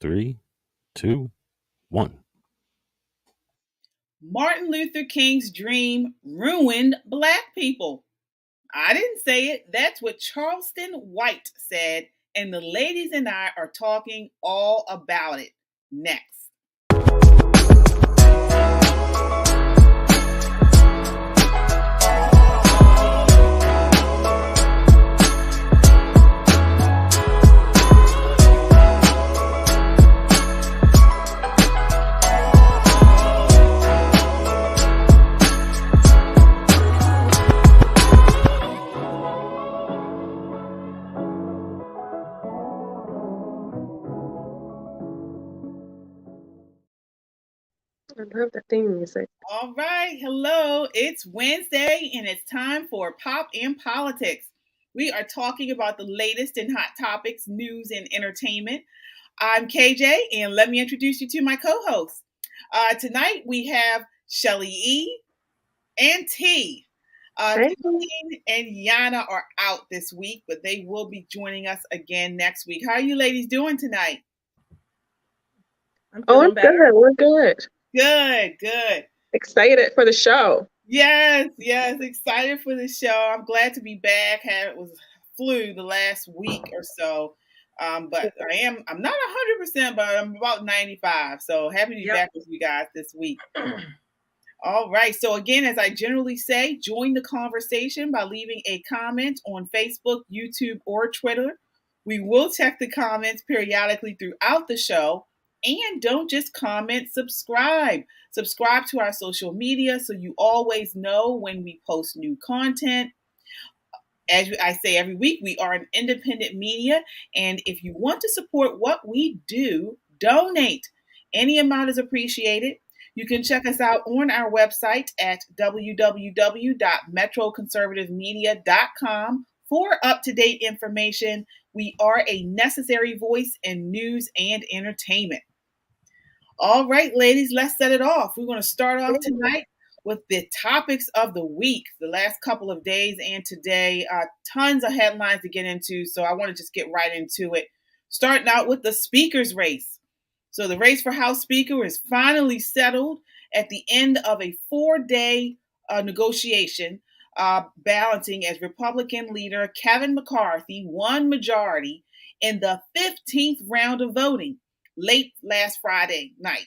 3, 2, 1. Martin Luther King's dream ruined Black people. I didn't say it. That's what Charleston White said. And the ladies and I are talking all about it next. I love the theme music. All right. Hello. It's Wednesday and it's time for Pop and Politics. We are talking about the latest in hot topics, news, and entertainment. I'm KJ, and let me introduce you to my co-hosts. Tonight we have Shelly E and T. Hey. Christine and Yana are out this week, but they will be joining us again next week. How are you ladies doing tonight? I'm good. We're good. Good. Excited for the show. Yes, excited for the show. I'm glad to be back. It was flu the last week or so. But I'm not 100%, but I'm about 95. So happy to be back with you guys this week. All right. So again, as I generally say, join the conversation by leaving a comment on Facebook, YouTube, or Twitter. We will check the comments periodically throughout the show. And don't just comment, subscribe. Subscribe to our social media so you always know when we post new content. As I say every week, we are an independent media. And if you want to support what we do, donate. Any amount is appreciated. You can check us out on our website at www.metroconservativemedia.com for up-to-date information. We are a necessary voice in news and entertainment. All right, ladies, let's set it off. We're going to start off tonight with the topics of the week, the last couple of days and today. Tons of headlines to get into, so I want to just get right into it. Starting out with the speaker's race. So the race for House Speaker is finally settled at the end of a 4-day negotiation, balancing as Republican leader Kevin McCarthy won majority in the 15th round of voting late last Friday night.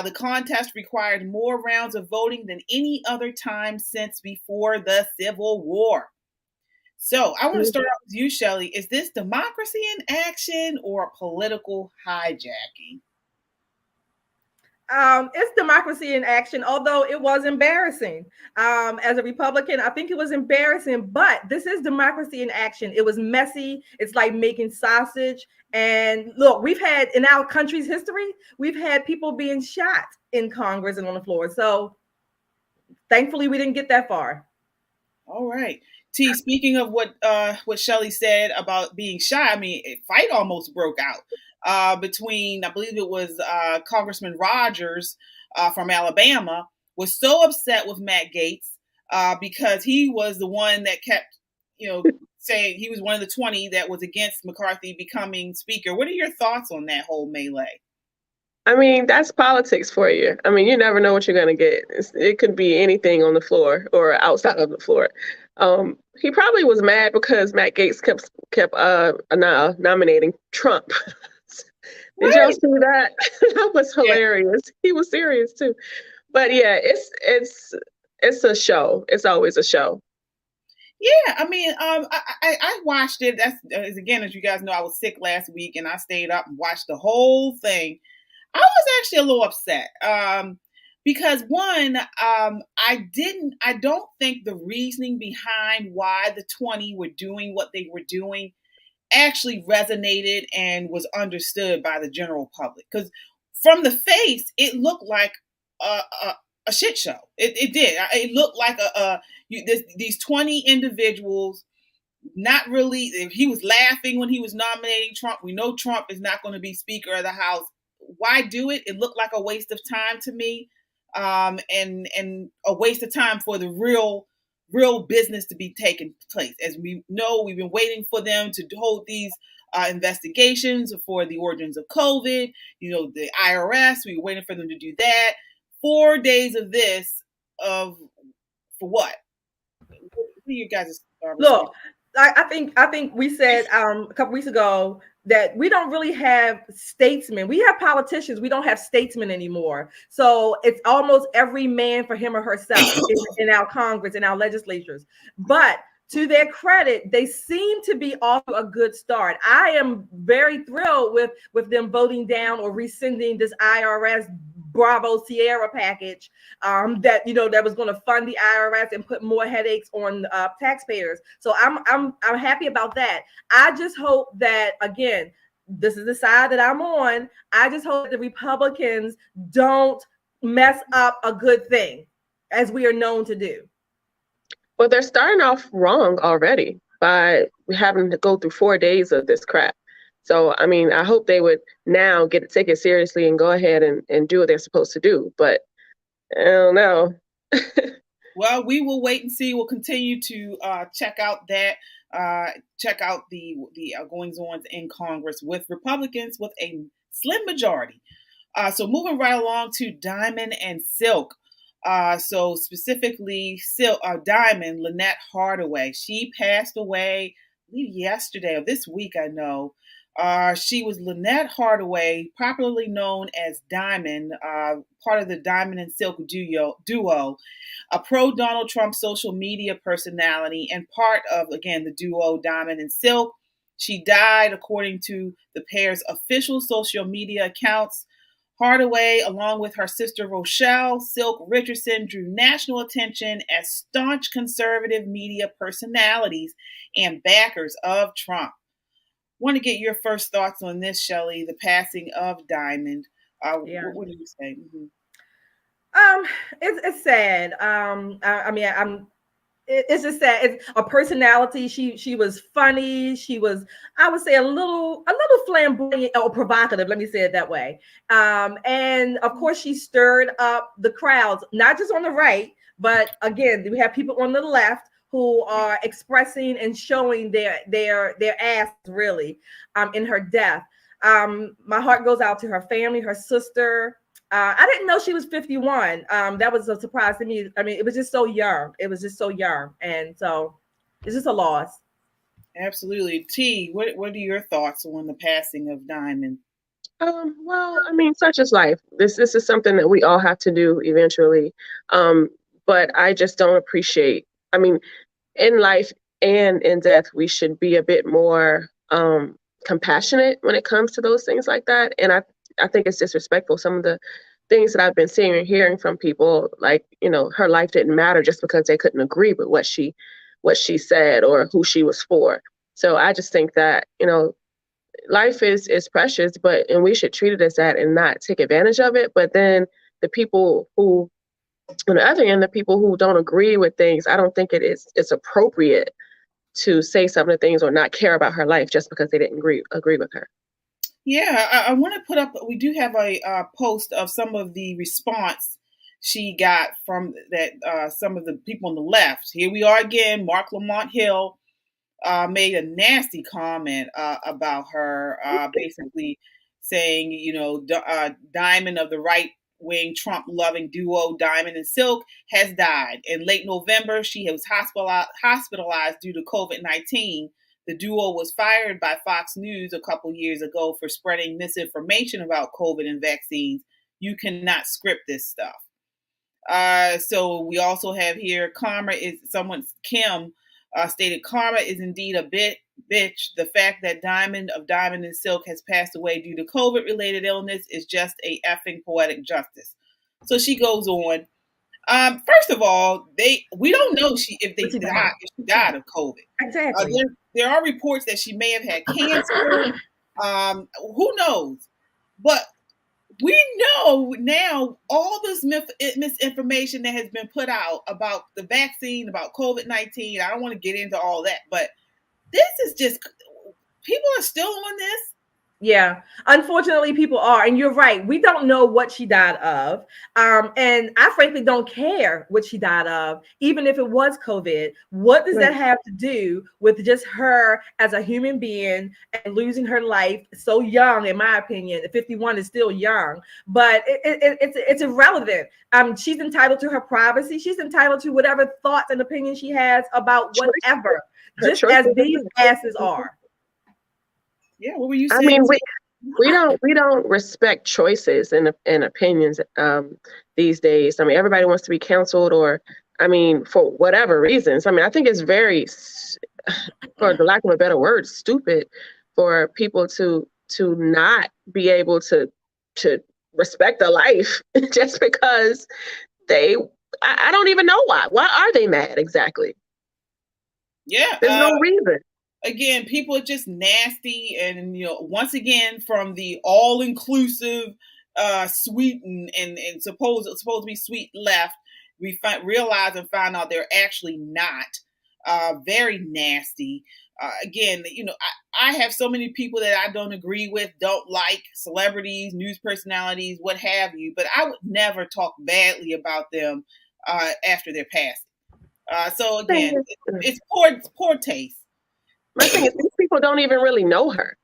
The contest required more rounds of voting than any other time since before the Civil War. So I want to start out with you, Shelly. Is this democracy in action or political hijacking? It's democracy in action, although it was embarrassing. As a Republican, I think it was embarrassing, but this is democracy in action. It was messy. It's like making sausage. And look, we've had in our country's history, we've had people being shot in Congress and on the floor. So thankfully, we didn't get that far. All right. T, speaking of what Shelly said about being shot, I mean, a fight almost broke out between, I believe it was Congressman Rogers from Alabama, was so upset with Matt Gaetz because he was the one that kept, saying he was one of the 20 that was against McCarthy becoming speaker. What are your thoughts on that whole melee? I mean, that's politics for you. I mean, you never know what you're going to get. It could be anything on the floor or outside of the floor. He probably was mad because Matt Gaetz kept nominating Trump. Did y'all see that? That was hilarious. Yeah. He was serious too. But yeah, it's a show. It's always a show. Yeah, I mean, I watched it. That's again, as you guys know, I was sick last week, and I stayed up and watched the whole thing. I was actually a little upset because one, I don't think the reasoning behind why the 20 were doing what they were doing actually resonated and was understood by the general public. Because from the face, it looked like a shit show. It did. It looked like these 20 individuals. Not really. He was laughing when he was nominating Trump. We know Trump is not going to be Speaker of the House. Why do it? It looked like a waste of time to me, and a waste of time for the real business to be taking place. As we know, we've been waiting for them to hold these investigations for the origins of COVID. The IRS, we were waiting for them to do that. 4 days of this for what? What are you guys' Look, I think we said a couple weeks ago that we don't really have statesmen. We have politicians. We don't have statesmen anymore. So it's almost every man for him or herself in our Congress, in our legislatures. But to their credit, they seem to be off to a good start. I am very thrilled with them voting down or rescinding this IRS Bravo Sierra package that was going to fund the IRS and put more headaches on taxpayers. So I'm happy about that. I just hope that, again, this is the side that I'm on. I just hope the Republicans don't mess up a good thing, as we are known to do. Well, they're starting off wrong already by having to go through 4 days of this crap. So, I mean, I hope they would now take it seriously and go ahead and do what they're supposed to do. But I don't know. Well, we will wait and see. We'll continue to check out that, check out the goings-ons in Congress with Republicans with a slim majority. So moving right along to Diamond and Silk. So specifically, Diamond, Lynette Hardaway. She passed away, I believe yesterday or this week, I know. She was Lynette Hardaway, popularly known as Diamond, part of the Diamond and Silk duo, a pro-Donald Trump social media personality and part of, again, the duo Diamond and Silk. She died, according to the pair's official social media accounts. Hardaway, along with her sister Rochelle Silk Richardson, drew national attention as staunch conservative media personalities and backers of Trump. Want to get your first thoughts on this, Shelley, the passing of Diamond. What do you say? Mm-hmm. It's sad. It's just sad. It's a personality. She was funny. She was, I would say, a little flamboyant or provocative. Let me say it that way. And of course, she stirred up the crowds, not just on the right, but again, we have people on the left who are expressing and showing their ass really in her death. My heart goes out to her family, her sister. I didn't know she was 51. That was a surprise to me. I mean, it was just so young. And so it's just a loss. Absolutely. T, what are your thoughts on the passing of Diamond? Well, I mean, such is life. This is something that we all have to do eventually. But I just don't appreciate, I mean, in life and in death, we should be a bit more compassionate when it comes to those things like that. And I think it's disrespectful. Some of the things that I've been seeing and hearing from people, like, her life didn't matter just because they couldn't agree with what she said or who she was for. So I just think that, life is precious, and we should treat it as that and not take advantage of it. But then the people who, on the other end, the people who don't agree with things, I don't think it's appropriate to say some of the things or not care about her life just because they didn't agree with her. Yeah, I want to put up, we do have a post of some of the response she got from that some of the people on the left. Here we are again. Mark Lamont Hill made a nasty comment about her, basically saying, Diamond of the right-wing Trump-loving duo Diamond and Silk has died. In late November, she was hospitalized due to COVID-19. The duo was fired by Fox News a couple years ago for spreading misinformation about COVID and vaccines. You cannot script this stuff. So we also have here, Kim stated, karma is indeed a bitch. The fact that Diamond and Silk has passed away due to COVID-related illness is just a effing poetic justice. So she goes on. First of all, we don't know if she died of COVID. Exactly. There are reports that she may have had cancer. Who knows? But we know now all this misinformation that has been put out about the vaccine, about COVID-19. I don't want to get into all that, but this is just, people are still on this. Yeah, unfortunately, people are, and you're right. We don't know what she died of, and I frankly don't care what she died of, even if it was COVID. What does that have to do with just her as a human being and losing her life so young? In my opinion, 51 is still young, but it's irrelevant. She's entitled to her privacy. She's entitled to whatever thoughts and opinions she has about whatever, just as these asses are. Yeah, what were you I saying? mean, we don't respect choices and opinions these days. I mean, everybody wants to be counseled, or I mean, for whatever reasons. I mean, I think it's very, for the lack of a better word, stupid for people to not be able to respect a life just because they. I don't even know why. Why are they mad exactly? Yeah, there's no reason. Again, people are just nasty, and once again, from the all-inclusive, sweet and supposed to be sweet left, we realize and find out they're actually not. Very nasty. Again, I have so many people that I don't agree with, don't like, celebrities, news personalities, what have you, but I would never talk badly about them after their passing. So again, it's poor taste. My thing is, these people don't even really know her.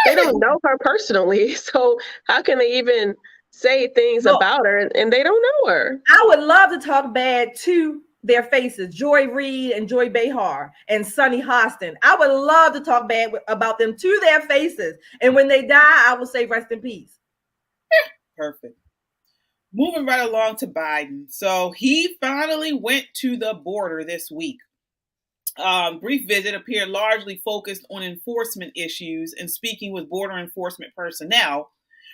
They don't know her personally. So how can they even say things about her and they don't know her? I would love to talk bad to their faces, Joy Reid and Joy Behar and Sunny Hostin. I would love to talk bad about them to their faces. And when they die, I will say rest in peace. Perfect. Moving right along to Biden. So he finally went to the border this week. Brief visit appeared largely focused on enforcement issues and speaking with border enforcement personnel.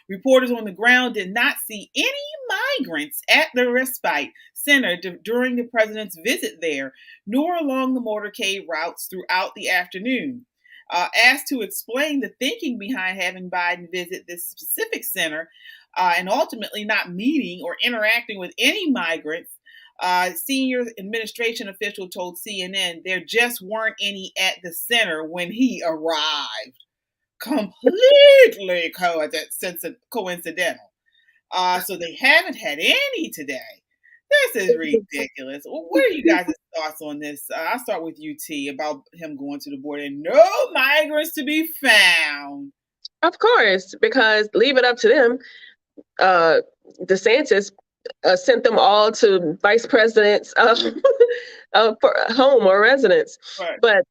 Reporters on the ground did not see any migrants at the respite center during the president's visit there, nor along the motorcade routes throughout the afternoon. Asked to explain the thinking behind having Biden visit this specific center and ultimately not meeting or interacting with any migrants, senior administration official told CNN there just weren't any at the center when he arrived. Completely coincidental. So they haven't had any today. This is ridiculous. What are you guys' thoughts on this? I'll start with you, T, about him going to the border and no migrants to be found. Of course, because leave it up to them. DeSantis sent them all to vice president's home or residence. Right. But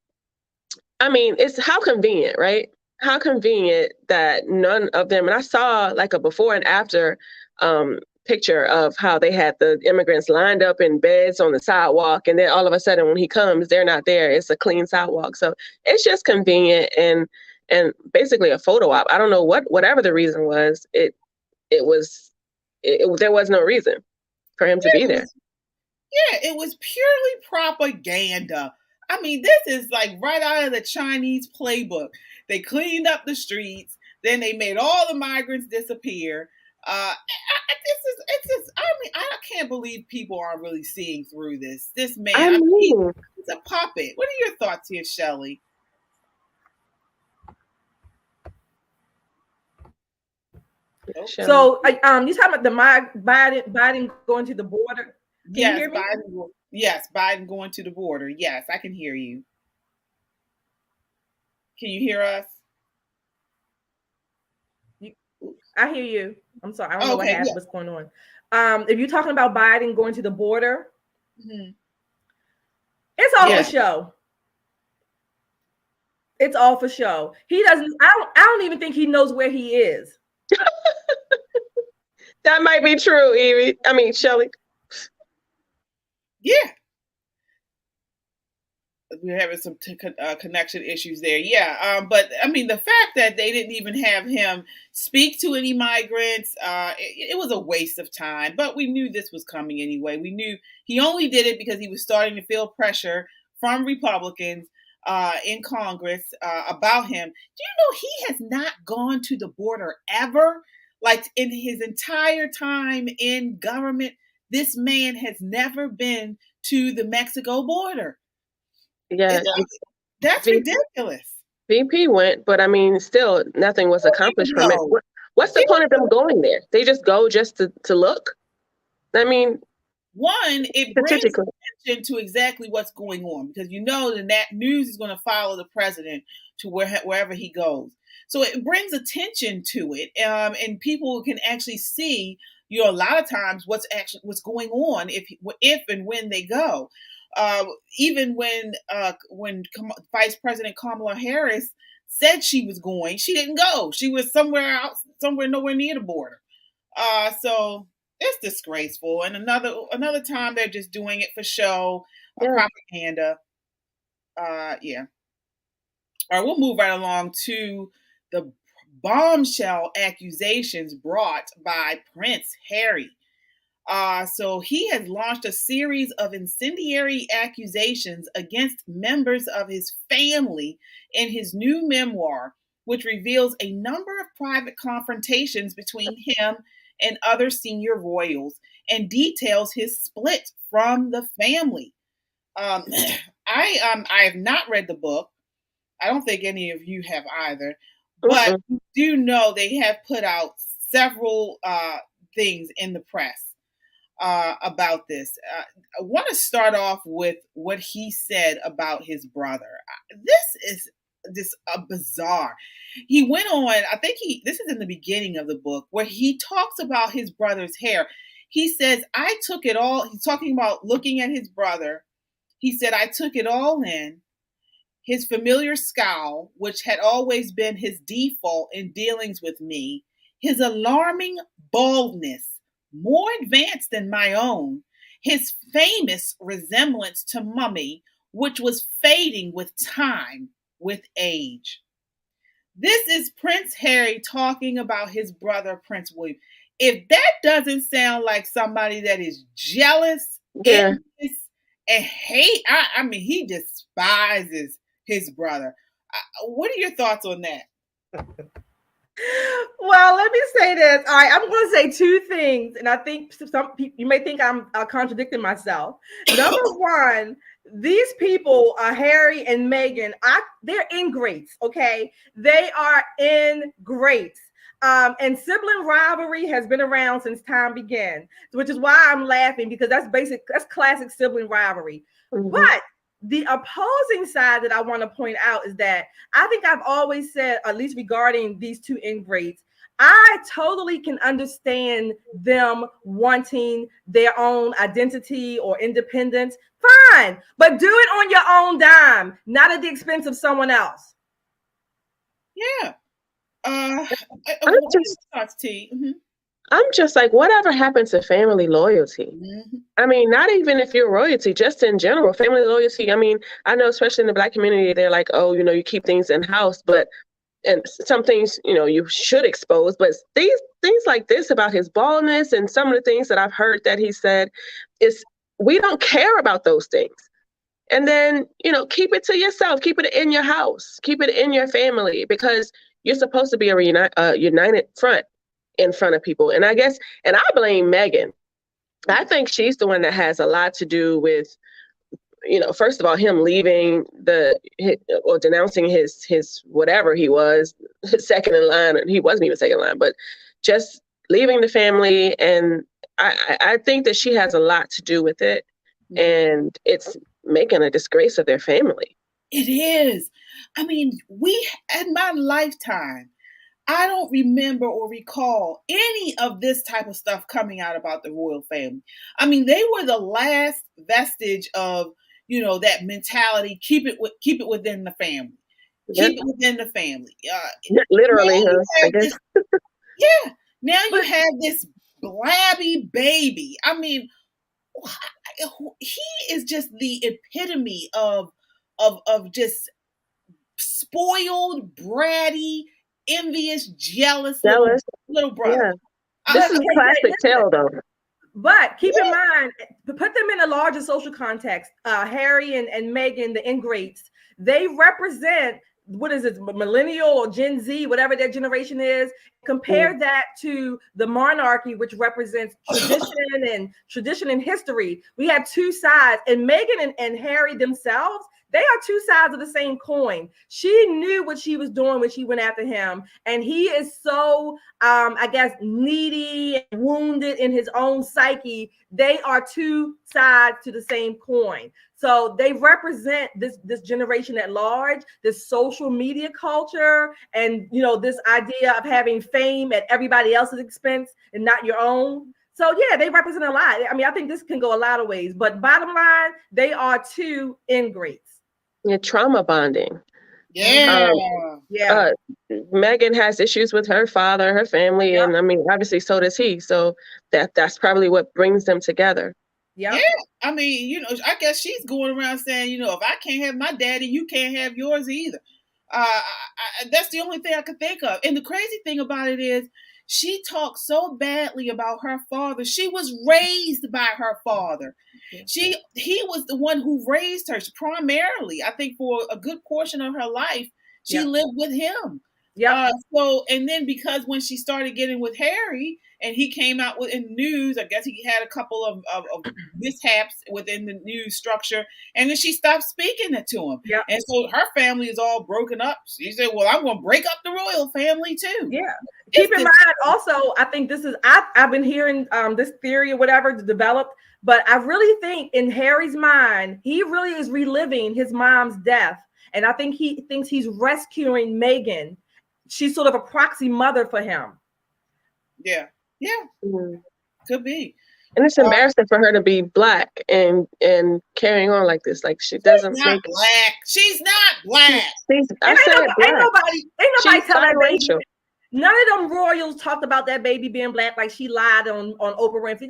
I mean, it's how convenient, right? How convenient that none of them, and I saw like a before and after picture of how they had the immigrants lined up in beds on the sidewalk, and then all of a sudden when he comes, they're not there. It's a clean sidewalk. So it's just convenient and basically a photo op. I don't know whatever the reason was, there was no reason for him to be there. It was purely propaganda. I mean, this is like right out of the Chinese playbook. They cleaned up the streets, then they made all the migrants disappear. I can't believe people aren't really seeing through this. This man, he's a puppet. What are your thoughts here, Shelley? So, you talking about the Biden going to the border? Can you hear me? Biden going to the border. Yes, I can hear you. Can you hear us? I hear you. I'm sorry. I don't know what's going on. If you're talking about Biden going to the border, it's all for show. It's all for show. He doesn't. I don't even think he knows where he is. That might be true, Evie. I mean, Shelley. Yeah. We're having some connection issues there. Yeah. But I mean, the fact that they didn't even have him speak to any migrants, it was a waste of time. But we knew this was coming anyway. We knew he only did it because he was starting to feel pressure from Republicans in Congress about him. Do you know he has not gone to the border ever? Like in his entire time in government, this man has never been to the Mexico border. Yeah, That's ridiculous. VP went, but I mean, still nothing was accomplished from it. No. What's the point of them going there? They just go just to look? I mean, one, it brings strategically. attention to exactly what's going on, because you know that news is going to follow the president to wherever he goes. So it brings attention to it, and people can actually see, you know, a lot of times what's going on if and when they go. Even when Vice President Kamala Harris said she was going, she didn't go. She was somewhere nowhere near the border. So it's disgraceful. And another time they're just doing it for show, propaganda. Yeah. All right, we'll move right along to the bombshell accusations brought by Prince Harry. So he has launched a series of incendiary accusations against members of his family in his new memoir, which reveals a number of private confrontations between him and other senior royals and details his split from the family. I have not read the book. I don't think any of you have either, but you do know they have put out several things in the press about this. I want to start off with what he said about his brother. This is just bizarre. He went on, this is in the beginning of the book, where he talks about his brother's hair. He says, I took it all. He's talking about looking at his brother. He said, I took it all in. His familiar scowl, which had always been his default in dealings with me, his alarming baldness, more advanced than my own, his famous resemblance to Mummy, which was fading with time, with age. This is Prince Harry talking about his brother, Prince William. If that doesn't sound like somebody that is jealous, envious, and hate, I mean, he despises his brother. What are your thoughts on that? Well, let me say this. All right, I'm going to say two things, and I think some people, you may think I'm contradicting myself. Number one, these people, Harry and Meghan, they're ingrates, okay? They are ingrates. And sibling rivalry has been around since time began, which is why I'm laughing, because that's classic sibling rivalry. Mm-hmm. But the opposing side that I want to point out is that I think I've always said, at least regarding these two ingrates, I totally can understand them wanting their own identity or independence. Fine, but do it on your own dime, not at the expense of someone else. Yeah. I'm just like, whatever happened to family loyalty? Mm-hmm. I mean, not even if you're royalty, just in general, family loyalty. I mean, I know especially in the Black community, they're like, oh, you know, you keep things in house, and some things, you know, you should expose. But these things like this about his baldness and some of the things that I've heard that he said is, we don't care about those things. And then, you know, keep it to yourself, keep it in your house, keep it in your family, because you're supposed to be a united front in front of people. And I blame Meghan. I think she's the one that has a lot to do with, you know, first of all, him leaving or denouncing his whatever he was, second in line, and he wasn't even second in line, but just leaving the family. And I think that she has a lot to do with it. And it's making a disgrace of their family. It is. I mean, in my lifetime, I don't remember or recall any of this type of stuff coming out about the royal family. I mean, they were the last vestige of, you know, that mentality. Keep it within the family. Yep. Keep it within the family. Literally, I guess. Yeah. Now you have this blabby baby. I mean, he is just the epitome of just spoiled, bratty, envious, jealous little brother. Yeah. This is a classic tale, though. But keep in mind, put them in a larger social context. Harry and Meghan, the ingrates, they represent, what is it, millennial or Gen Z, whatever their generation is. Compare that to the monarchy, which represents tradition and history. We have two sides. And Meghan and Harry themselves, They are two sides of the same coin. She knew what she was doing when she went after him, and he is so, I guess, needy and wounded in his own psyche. They are two sides to the same coin. So they represent this generation at large, this social media culture, and this idea of having fame at everybody else's expense and not your own. So yeah, they represent a lot. I mean, I think this can go a lot of ways, but bottom line, they are two ingrates. Yeah, trauma bonding. Yeah. Yeah. Megan has issues with her father, her family, Yep. and I mean, obviously, so does he. So that's probably what brings them together. Yep. Yeah. I mean, I guess she's going around saying, if I can't have my daddy, you can't have yours either. That's the only thing I could think of. And the crazy thing about it is, she talks so badly about her father. She was raised by her father. He was the one who raised her primarily. I think for a good portion of her life, she lived with him. Yeah. And then because when she started getting with Harry and he came out in the news, I guess he had a couple of mishaps within the news structure, and then she stopped speaking it to him. Yeah. And so her family is all broken up. She said, well, I'm going to break up the royal family too. Yeah. Keep in mind also, I think this is, I've been hearing this theory or whatever developed, but I really think in Harry's mind, he really is reliving his mom's death. And I think he thinks he's rescuing Meghan. She's sort of a proxy mother for him. Yeah. Could be. And it's embarrassing for her to be Black and carrying on like this. Like she doesn't make Black. She's not Black. Ain't nobody tell that baby. None of them royals talked about that baby being Black like she lied on Oprah Winfrey. Them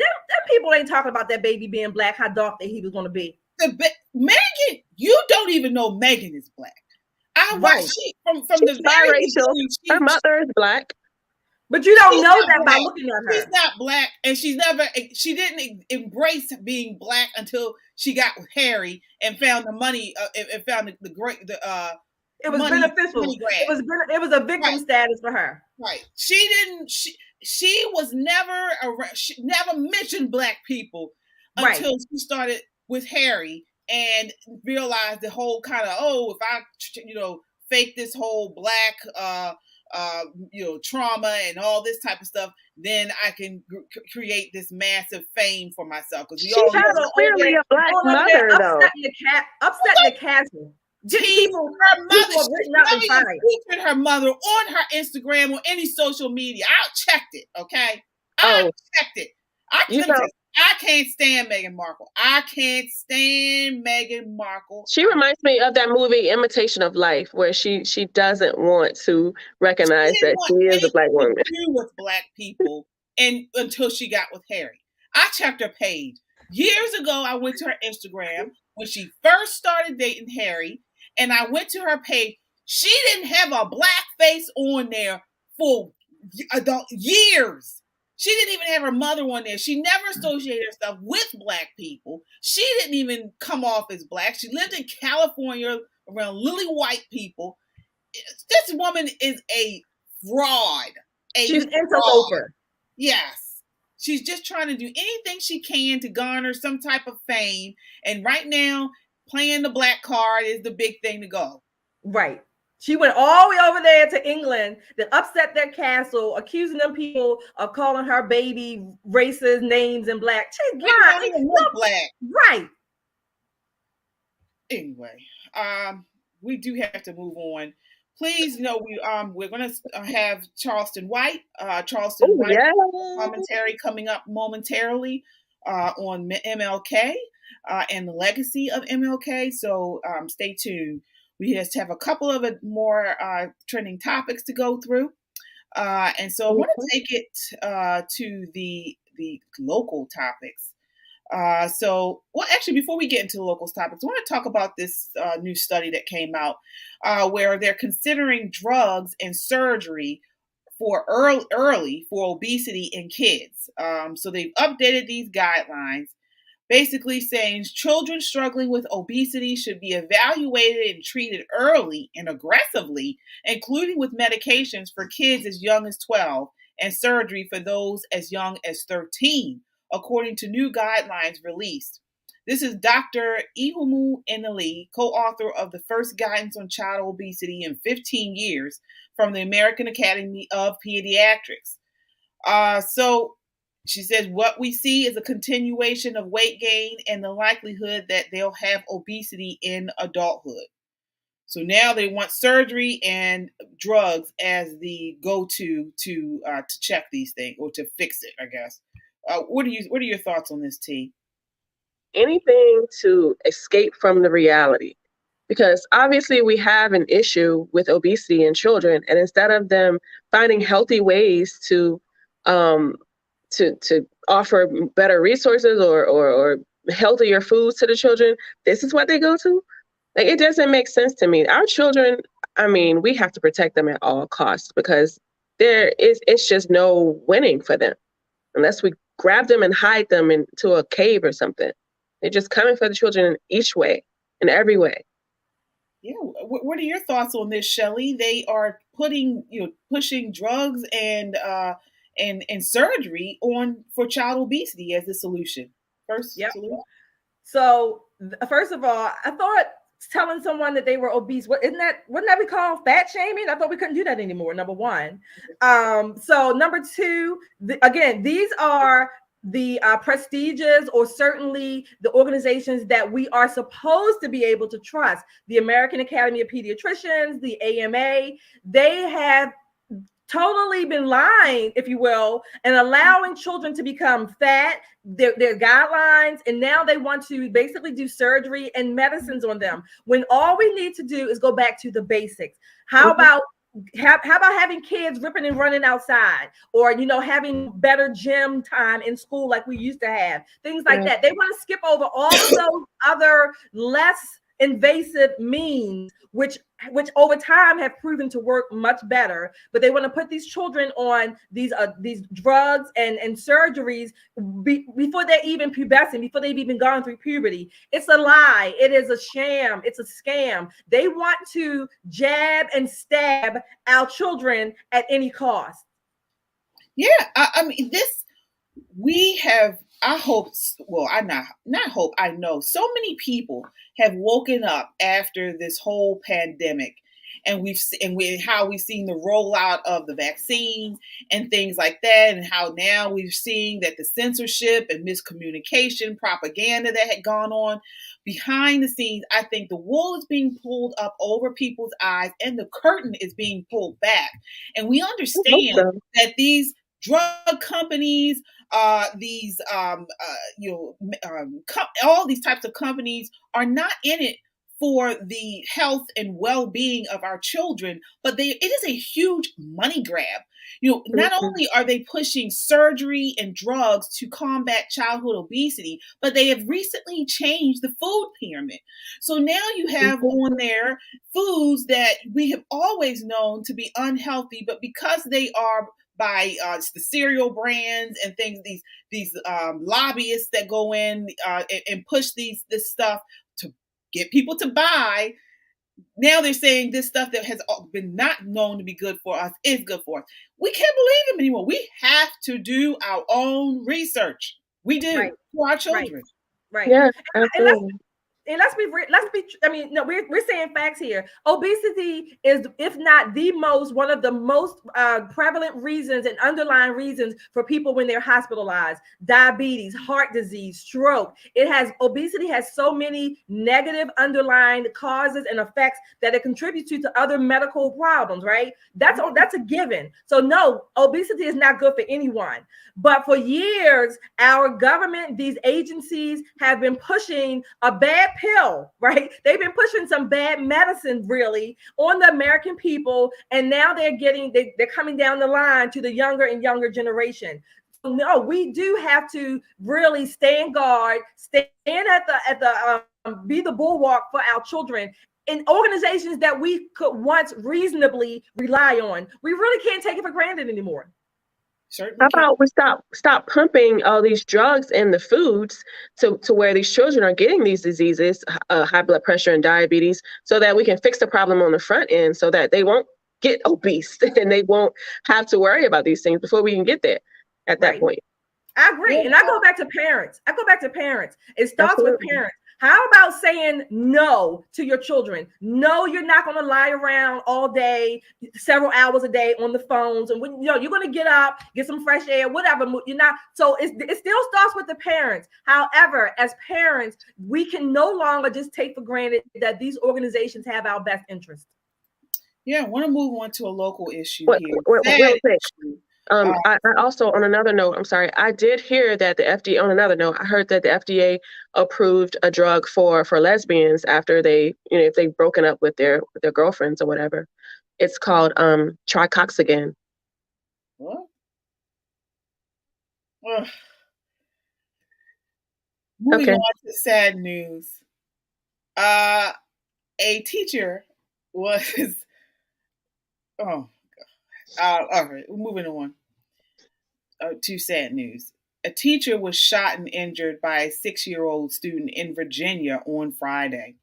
people ain't talking about that baby being Black, how dark that he was going to be. Meghan, you don't even know Meghan is Black. I watched from the very beginning. Her mother is Black. But you don't know that by looking at her. She's not Black, and she didn't embrace being Black until she got with Harry and found the money and found the it was money, beneficial. It was a victim status for her. Right. She was never never mentioned Black people until she started with Harry and realized the whole kind of, if I fake this whole Black trauma and all this type of stuff, then I can create this massive fame for myself. Because she has clearly a Black mother, though. Upsetting the castle. Her mother featured her mother on her Instagram or any social media. I checked it. Okay, I checked it. I can't stand Meghan Markle. She reminds me of that movie Imitation of Life, where she doesn't want to recognize that she is a Black woman. She with Black people until she got with Harry. I checked her page. Years ago, I went to her Instagram when she first started dating Harry, and I went to her page. She didn't have a Black face on there for years. She didn't even have her mother on there. She never associated herself with Black people. She didn't even come off as Black. She lived in California around lily white people. This woman is a fraud. She's an interloper. Yes. She's just trying to do anything she can to garner some type of fame. And right now, playing the Black card is the big thing to go. Right. She went all the way over there to England to upset their castle, accusing them people of calling her baby racist names and Black. She's blind. She doesn't look Black. Right. Anyway, we do have to move on. Please know we're gonna have Charleston White, commentary coming up momentarily on MLK and the legacy of MLK. So stay tuned. We just have a couple of more trending topics to go through. And so I want to take it to the local topics. Actually, before we get into the local topics, I want to talk about this new study that came out where they're considering drugs and surgery for early for obesity in kids. So they've updated these guidelines, basically saying children struggling with obesity should be evaluated and treated early and aggressively, including with medications for kids as young as 12 and surgery for those as young as 13, according to new guidelines released. This is Dr. Ihumu Eneli, co-author of the first guidance on child obesity in 15 years from the American Academy of Pediatrics. So she says what we see is a continuation of weight gain and the likelihood that they'll have obesity in adulthood. So now they want surgery and drugs as the go-to to check these things or to fix it, I guess. What are your thoughts on this, T? Anything to escape from the reality, because obviously we have an issue with obesity in children, and instead of them finding healthy ways to offer better resources or healthier foods to the children, this is what they go to. Like, it doesn't make sense to me. Our children, I mean, we have to protect them at all costs, because it's just no winning for them unless we grab them and hide them into a cave or something. They're just coming for the children in each way, in every way. Yeah, what are your thoughts on this, Shelley? They are pushing drugs and surgery for child obesity as the solution. Solution. So first of all, I thought telling someone that they were obese, wouldn't that be called fat shaming? I thought we couldn't do that anymore, number one. So number two, again, these are the prestigious, or certainly the organizations that we are supposed to be able to trust. The American Academy of Pediatricians, the AMA, they have totally been lying, if you will, and allowing children to become fat, their guidelines, and now they want to basically do surgery and medicines on them, when all we need to do is go back to the basics. How about having kids ripping and running outside, or having better gym time in school like we used to have, things like that. They want to skip over all of those other less invasive means, which over time have proven to work much better, but they want to put these children on these drugs and surgeries before they're even pubescent, before they've even gone through puberty. It's a lie. It is a sham. It's a scam. They want to jab and stab our children at any cost. Yeah, I mean, I know so many people have woken up after this whole pandemic, and how we've seen the rollout of the vaccines and things like that, and how now we've seen that the censorship and miscommunication propaganda that had gone on behind the scenes. I think the wool is being pulled up over people's eyes and the curtain is being pulled back, and we understand that these drug companies, all these types of companies are not in it for the health and well-being of our children, but it is a huge money grab. Not only are they pushing surgery and drugs to combat childhood obesity, but they have recently changed the food pyramid. So now you have on there foods that we have always known to be unhealthy, but because they are by the cereal brands and things, these lobbyists that go in and push this stuff to get people to buy. Now they're saying this stuff that has been not known to be good for us is good for us. We can't believe them anymore. We have to do our own research. We do for our children. Right. Yeah, absolutely. And let's be, I mean, no, we're saying facts here. Obesity is, if not one of the most prevalent reasons and underlying reasons for people when they're hospitalized. Diabetes, heart disease, stroke. Obesity has so many negative underlying causes and effects that it contributes to other medical problems, right? That's a given. So no, obesity is not good for anyone. But for years, our government, these agencies have been pushing a bad pill, right? They've been pushing some bad medicine really on the American people. And now they're coming down the line to the younger and younger generation. So no, we do have to really stand guard, stand be the bulwark for our children in organizations that we could once reasonably rely on. We really can't take it for granted anymore. Certainly. How about we stop pumping all these drugs in the foods to where these children are getting these diseases, high blood pressure and diabetes, so that we can fix the problem on the front end, so that they won't get obese and they won't have to worry about these things before we can get there at that point. I agree. And I go back to parents. It starts with parents. How about saying no to your children? No, you're not going to lie around all day, several hours a day on the phones. And when you're going to get up, get some fresh air, whatever. You're not. So it still starts with the parents. However, as parents, we can no longer just take for granted that these organizations have our best interest. Yeah, I want to move on to a local issue here. I also, on another note, I'm sorry, I did hear that the FDA, on another note, I heard that the FDA approved a drug for lesbians after they, if they've broken up with their girlfriends or whatever. It's called tricoxagan. What? Moving on to sad news. A teacher was, all right, moving on to sad news. A teacher was shot and injured by a 6-year-old student in Virginia on Friday.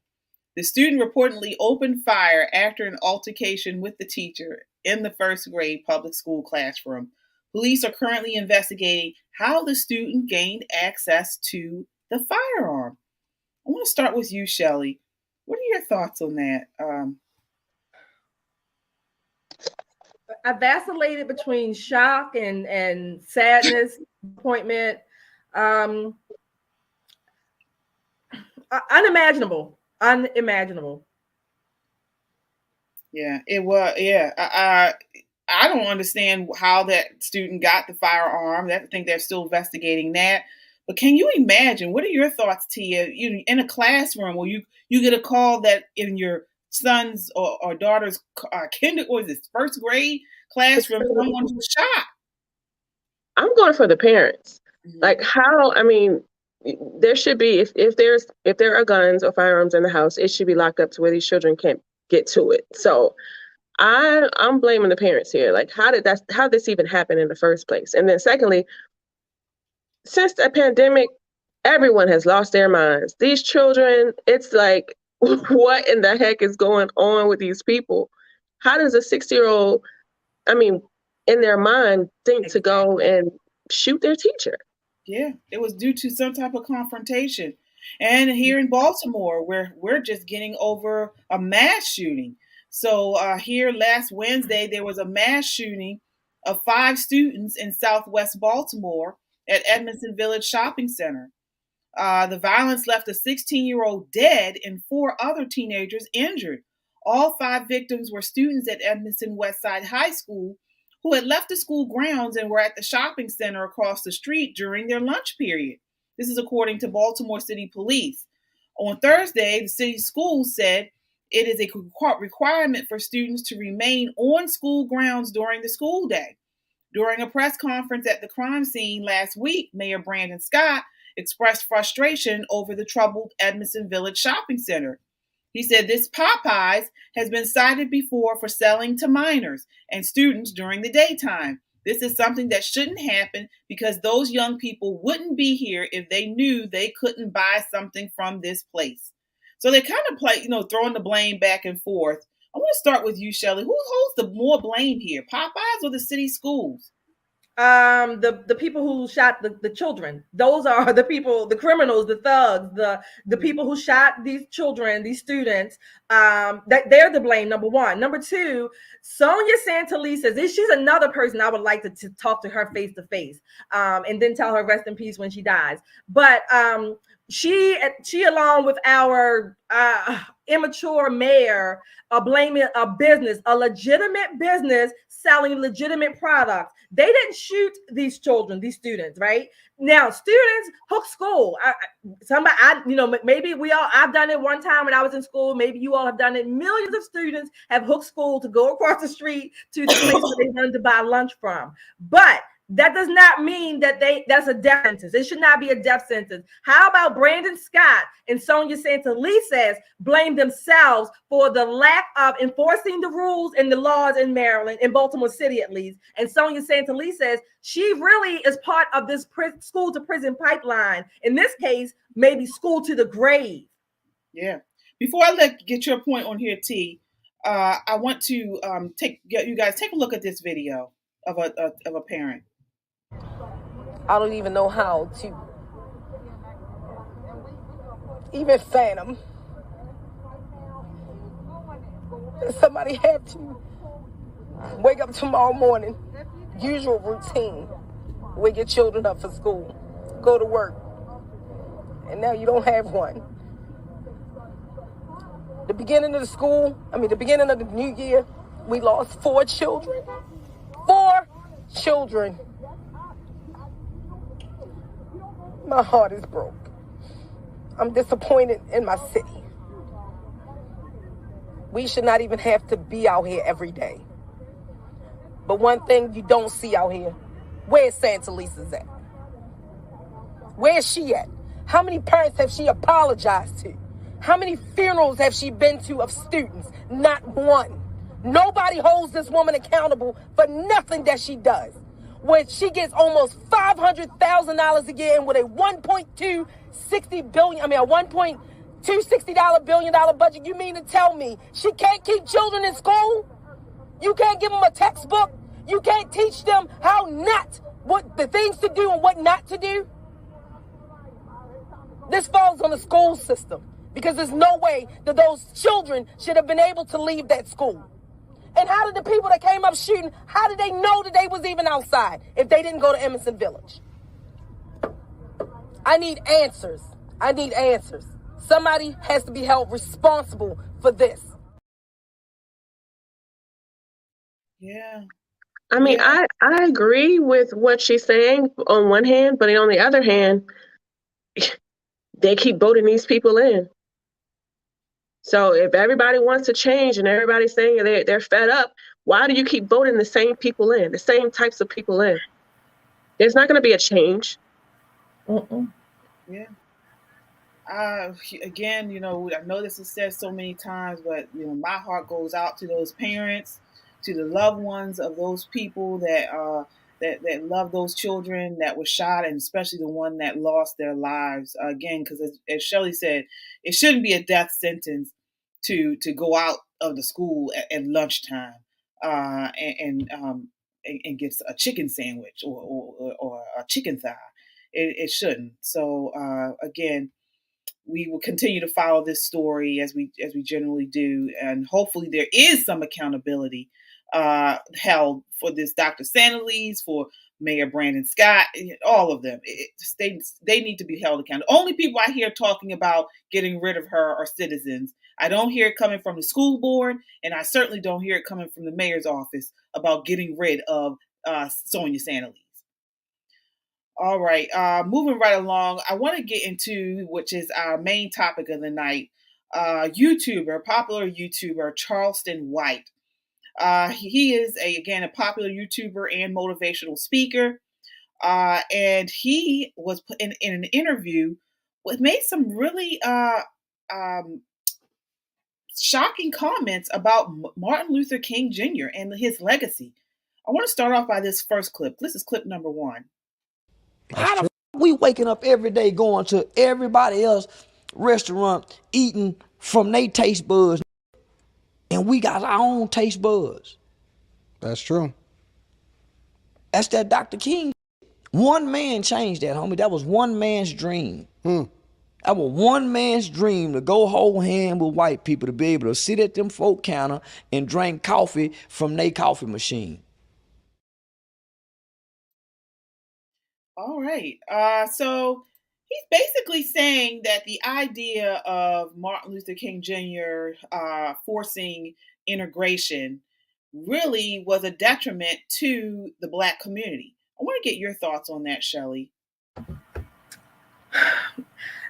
The student reportedly opened fire after an altercation with the teacher in the first grade public school classroom. Police are currently investigating how the student gained access to the firearm. I want to start with you, Shelley. What are your thoughts on that? I vacillated between shock and sadness, disappointment. Unimaginable. Yeah, it was. Yeah, I don't understand how that student got the firearm. I think they're still investigating that. But can you imagine? What are your thoughts, Tia? You in a classroom where you get a call that in your son's or daughter's first grade classroom, someone was shot. I'm going for the parents. Mm-hmm. Like how? I mean, there should be if there are guns or firearms in the house, it should be locked up to where these children can't get to it. So I'm blaming the parents here. Like how did this even happen in the first place? And then secondly, since the pandemic, everyone has lost their minds. These children, it's like, what in the heck is going on with these people? How does a 6-year-old, in their mind, think to go and shoot their teacher? Yeah, it was due to some type of confrontation. And here in Baltimore, we're just getting over a mass shooting. So here last Wednesday, there was a mass shooting of 5 students in Southwest Baltimore at Edmondson Village Shopping Center. The violence left a 16-year-old dead and 4 other teenagers injured. All 5 victims were students at Edmondson Westside High School who had left the school grounds and were at the shopping center across the street during their lunch period. This is according to Baltimore City Police. On Thursday, the city schools said it is a requirement for students to remain on school grounds during the school day. During a press conference at the crime scene last week, Mayor Brandon Scott expressed frustration over the troubled Edmondson Village Shopping Center. He said this Popeyes has been cited before for selling to minors and students during the daytime. This is something that shouldn't happen because those young people wouldn't be here if they knew they couldn't buy something from this place. So they kind of play, throwing the blame back and forth. I want to start with you, Shelley. Who holds the more blame here, Popeyes or the city schools? The people who shot the children. Those are the people, the criminals, the thugs, the people who shot these children, these students. That they're the blame, number one. Number two, Sonia Santalese says she's another person I would like to talk to her face to face, and then tell her rest in peace when she dies. But she along with our immature mayor are blaming a legitimate business selling legitimate products. They didn't shoot these children, these students, right? Now, students hook school. Maybe I've done it one time when I was in school. Maybe you all have done it. Millions of students have hooked school to go across the street to the place where they wanted to buy lunch from. But that does not mean that's a death sentence. It should not be a death sentence. How about Brandon Scott and Sonia Santalese blame themselves for the lack of enforcing the rules and the laws in Maryland, in Baltimore City at least. And Sonia Santalese says she really is part of this school to prison pipeline. In this case, maybe school to the grave. Yeah. Before I get your point on here, T, I want to you guys take a look at this video of a parent. I don't even know how to even fathom that somebody had to wake up tomorrow morning, usual routine, wake your children up for school, go to work, and now you don't have one. The beginning of the new year, we lost 4 children. 4 children. My heart is broke. I'm disappointed in my city. We should not even have to be out here every day. But one thing you don't see out here, where's Santa Lisa's at? Where's she at? How many parents have she apologized to? How many funerals have she been to of students? Not one. Nobody holds this woman accountable for nothing that she does. When she gets almost $500,000 a year and with a $1.260 billion budget, you mean to tell me she can't keep children in school? You can't give them a textbook? You can't teach them what the things to do and what not to do? This falls on the school system because there's no way that those children should have been able to leave that school. And how did the people that came up shooting, how did they know that they was even outside if they didn't go to Emerson Village? I need answers. Somebody has to be held responsible for this. Yeah. I mean, I agree with what she's saying on one hand, but on the other hand, they keep voting these people in. So if everybody wants to change and everybody's saying they're fed up, why do you keep voting the same people in, the same types of people in? There's not going to be a change. Yeah. Again, I know this is said so many times, but my heart goes out to those parents, to the loved ones of those people that love those children that were shot, and especially the one that lost their lives. Again, because as Shelley said, it shouldn't be a death sentence to go out of the school at lunchtime and get a chicken sandwich or a chicken thigh. It shouldn't. So again, we will continue to follow this story as we generally do, and hopefully there is some accountability held for this Dr. Santalese, for Mayor Brandon Scott, all of them. They need to be held accountable. Only people I hear talking about getting rid of her are citizens. I don't hear it coming from the school board, and I certainly don't hear it coming from the mayor's office about getting rid of Sonia Santalese. All right, moving right along, I want to get into, which is our main topic of the night, popular YouTuber, Charleston White. He is, again, a popular YouTuber and motivational speaker. And he was in an interview, made some really shocking comments about Martin Luther King Jr. and his legacy. I want to start off by this first clip. This is clip number 1. How the we waking up every day going to everybody else restaurant eating from their taste buds, and we got our own taste buds? That's true. That's that Dr. King. One man changed that, homie. That was one man's dream. That was one man's dream, to go hold hand with white people, to be able to sit at them folk counter and drink coffee from their coffee machine. All right. So he's basically saying that the idea of Martin Luther King Jr. Forcing integration really was a detriment to the Black community. I want to get your thoughts on that, Shelley.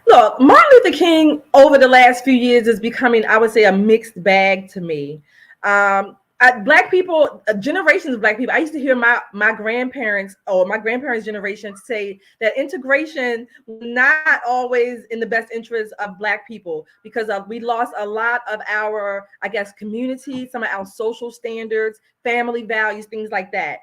Look, Martin Luther King over the last few years is becoming, I would say, a mixed bag to me. Black people, generations of Black people, I used to hear my grandparents or my grandparents' generation say that integration was not always in the best interest of Black people, because we lost a lot of our, I guess, community, some of our social standards, family values, things like that.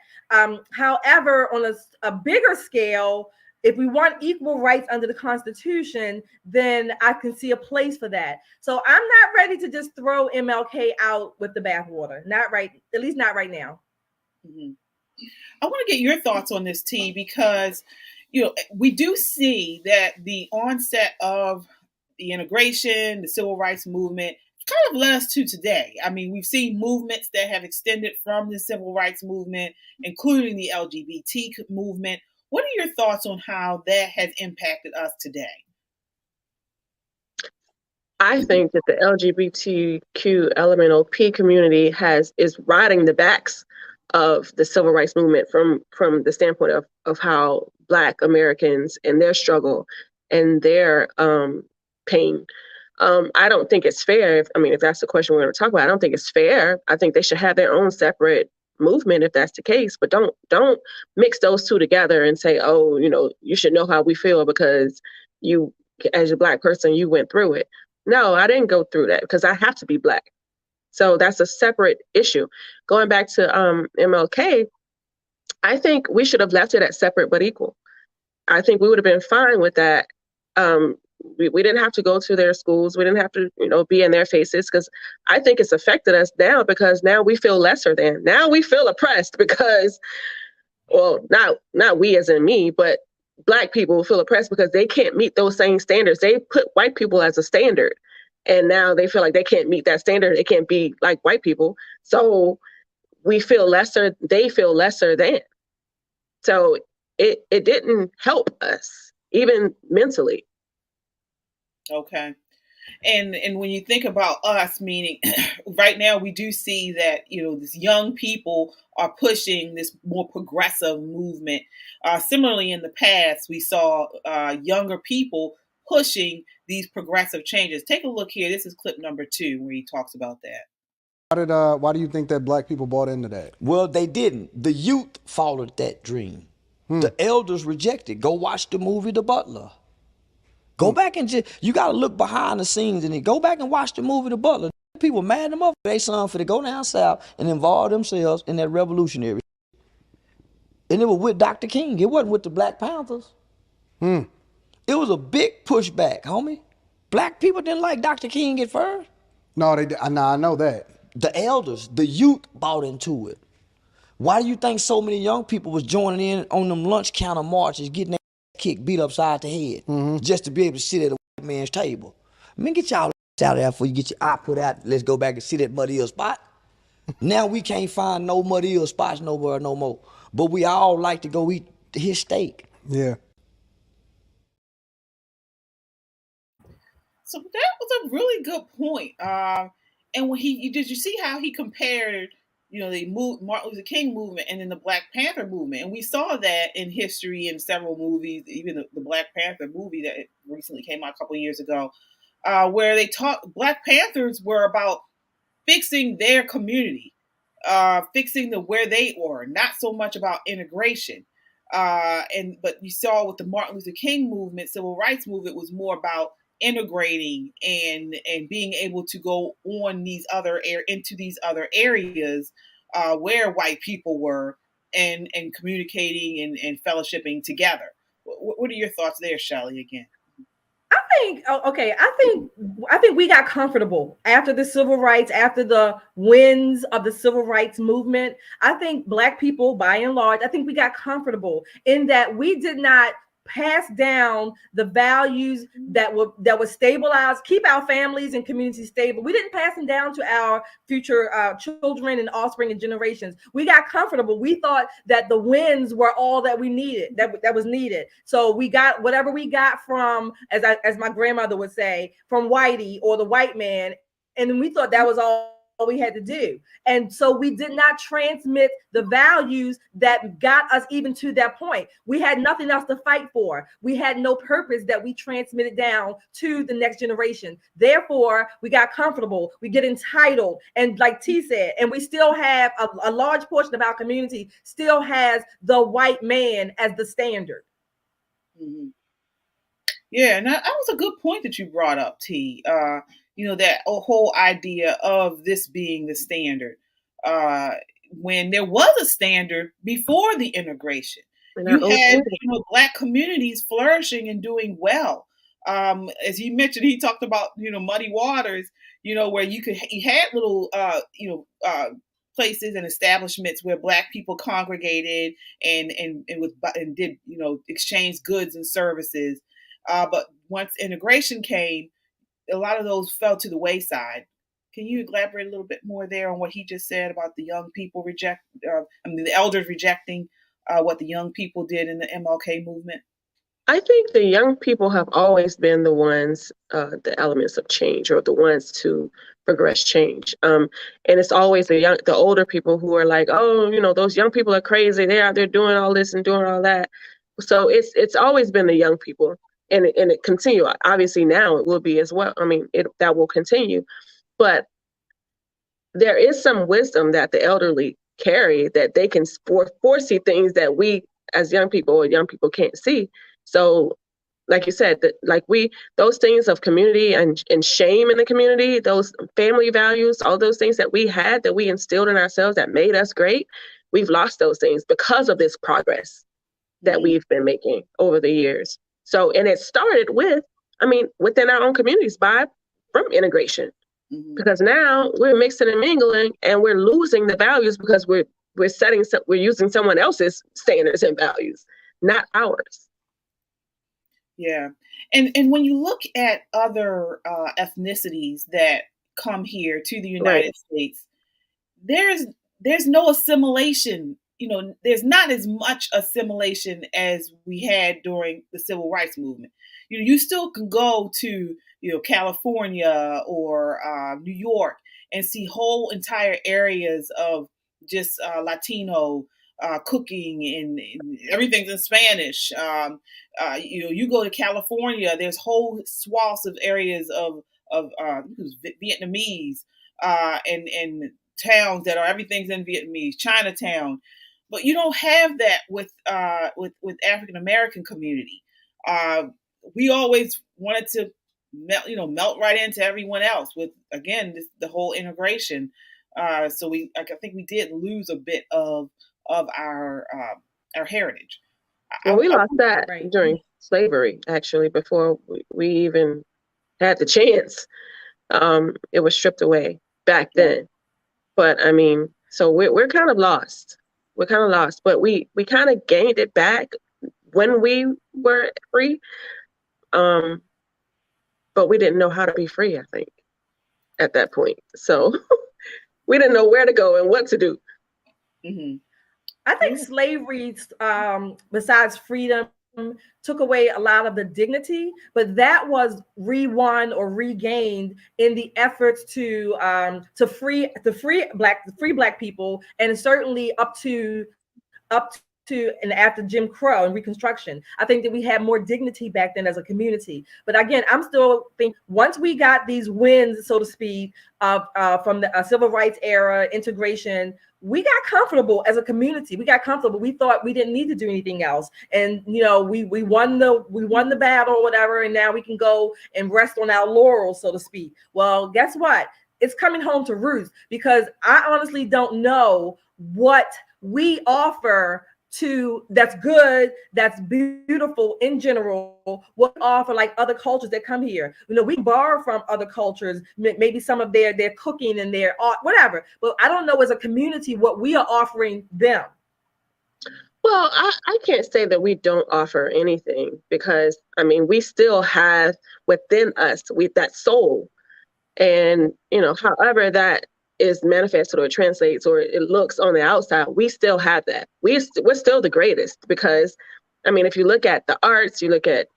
However, on a bigger scale, if we want equal rights under the Constitution, then I can see a place for that. So I'm not ready to just throw MLK out with the bathwater. Not right, at least not right now. Mm-hmm. I want to get your thoughts on this, T, because we do see that the onset of the integration, the civil rights movement, kind of led us to today. I mean, we've seen movements that have extended from the civil rights movement, including the LGBT movement. What are your thoughts on how that has impacted us today? I think that the LGBTQ LMNOP community is riding the backs of the civil rights movement from the standpoint of how Black Americans and their struggle and their pain. I don't think it's fair. If that's the question we're going to talk about, I don't think it's fair. I think they should have their own separate movement if that's the case. But don't mix those two together and say, oh, you should know how we feel because you, as a Black person, you went through it. No, I didn't go through that because I have to be Black. So that's a separate issue. Going back to MLK, I think we should have left it at separate but equal. I think we would have been fine with that. We didn't have to go to their schools. We didn't have to, be in their faces, because I think it's affected us now because now we feel lesser than. Now we feel oppressed because, well, not we as in me, but Black people feel oppressed because they can't meet those same standards. They put white people as a standard, and now they feel like they can't meet that standard. They can't be like white people. So we feel lesser. They feel lesser than. So it didn't help us, even mentally. Okay. And when you think about us, meaning right now we do see that, these young people are pushing this more progressive movement. Similarly, in the past, we saw younger people pushing these progressive changes. Take a look here. This is clip number 2 where he talks about that. Why do you think that Black people bought into that? Well, they didn't. The youth followed that dream. The elders rejected. Go watch the movie The Butler. Go back and you got to look behind the scenes and then go back and watch the movie The Butler. People mad them up. They son for to go down south and involve themselves in that revolutionary. And it was with Dr. King. It wasn't with the Black Panthers. It was a big pushback, homie. Black people didn't like Dr. King at first. No, they did. I know that. The elders, the youth bought into it. Why do you think so many young people was joining in on them lunch counter marches, getting their kicked, beat upside the head, just to be able to sit at a white man's table? Get y'all out of there before you get your eye put out. Let's go back and sit at Muddy Hill spot. Now we can't find no Muddy Hill spots nowhere no more. But we all like to go eat his steak. Yeah. So that was a really good point. And when did you see how he compared, the Martin Luther King movement and then the Black Panther movement? And we saw that in history in several movies, even the Black Panther movie that recently came out a couple of years ago, where they Black Panthers were about fixing their community, fixing where they were, not so much about integration. But you saw with the Martin Luther King movement, civil rights movement was more about integrating and being able to go on into these other areas where white people were and communicating and fellowshipping together. What are your thoughts there, Shelley? Again, I think we got comfortable after the civil rights, after the wins of the civil rights movement. I think Black people, by and large, I think we got comfortable in that we did not pass down the values that would stabilize, keep our families and communities stable. We didn't pass them down to our future children and offspring and generations. We got comfortable. We thought that the wins were all that we needed, that was needed. So we got whatever we got from, as my grandmother would say, from Whitey or the white man, and we thought that was all we had to do. And so we did not transmit the values that got us even to that point. We had nothing else to fight for. We had no purpose that we transmitted down to the next generation. Therefore, we got comfortable. We get entitled. And like T said, and we still have a large portion of our community still has the white man as the standard. Mm-hmm. Yeah, and that was a good point that you brought up, T. That whole idea of this being the standard, when there was a standard before the integration. You had Black communities flourishing and doing well. As he mentioned, he talked about Muddy Waters, where you had little places and establishments where Black people congregated and did exchange goods and services. But once integration came, a lot of those fell to the wayside. Can you elaborate a little bit more there on what he just said about the young people the elders rejecting what the young people did in the MLK movement? I think the young people have always been the ones, the elements of change, or the ones to progress change. And it's always the older people who are like, oh, those young people are crazy. They're out there doing all this and doing all that. So it's always been the young people, and it continue. Obviously now it will be as well. I mean, that will continue, but there is some wisdom that the elderly carry, that they can foresee things that we as young people can't see. So like you said, those things of community and shame in the community, those family values, all those things that we had, that we instilled in ourselves, that made us great, we've lost those things because of this progress that we've been making over the years. So, and it started within our own communities from integration. Mm-hmm. Because now we're mixing and mingling, and we're losing the values because we're using someone else's standards and values, not ours. Yeah, and when you look at other ethnicities that come here to the United States, there's no assimilation. There's not as much assimilation as we had during the Civil Rights Movement. You still can go to California or New York and see whole entire areas of just Latino cooking, and everything's in Spanish. You go to California, there's whole swaths of areas of Vietnamese and towns that are everything's in Vietnamese, Chinatown. But you don't have that with African American community. We always wanted to melt right into everyone else with, again, the whole integration. So I think we did lose a bit of our heritage. Well, we lost that during slavery, actually, before we even had the chance. It was stripped away back then. But I mean, so we're kind of lost. We're kind of lost, but we kind of gained it back when we were free. But we didn't know how to be free, I think, at that point. So we didn't know where to go and what to do. Mm-hmm. I think slavery, besides freedom, took away a lot of the dignity, but that was re-won or regained in the efforts to free black people, and certainly up to and after Jim Crow and Reconstruction. I think that we had more dignity back then as a community. But again, I'm still think once we got these wins, so to speak, from the civil rights era, integration, we got comfortable as a community. We got comfortable. We thought we didn't need to do anything else. And we won the battle or whatever, and now we can go and rest on our laurels, so to speak. Well, guess what? It's coming home to roost, because I honestly don't know what we offer that's good, that's beautiful in general, what offer like other cultures that come here. We borrow from other cultures, maybe some of their cooking and their art, whatever. But I don't know as a community what we are offering them. Well, I can't say that we don't offer anything, because we still have within us that soul, and however that is manifested or translates or it looks on the outside, we still have that. We're still the greatest, because if you look at the arts, you look at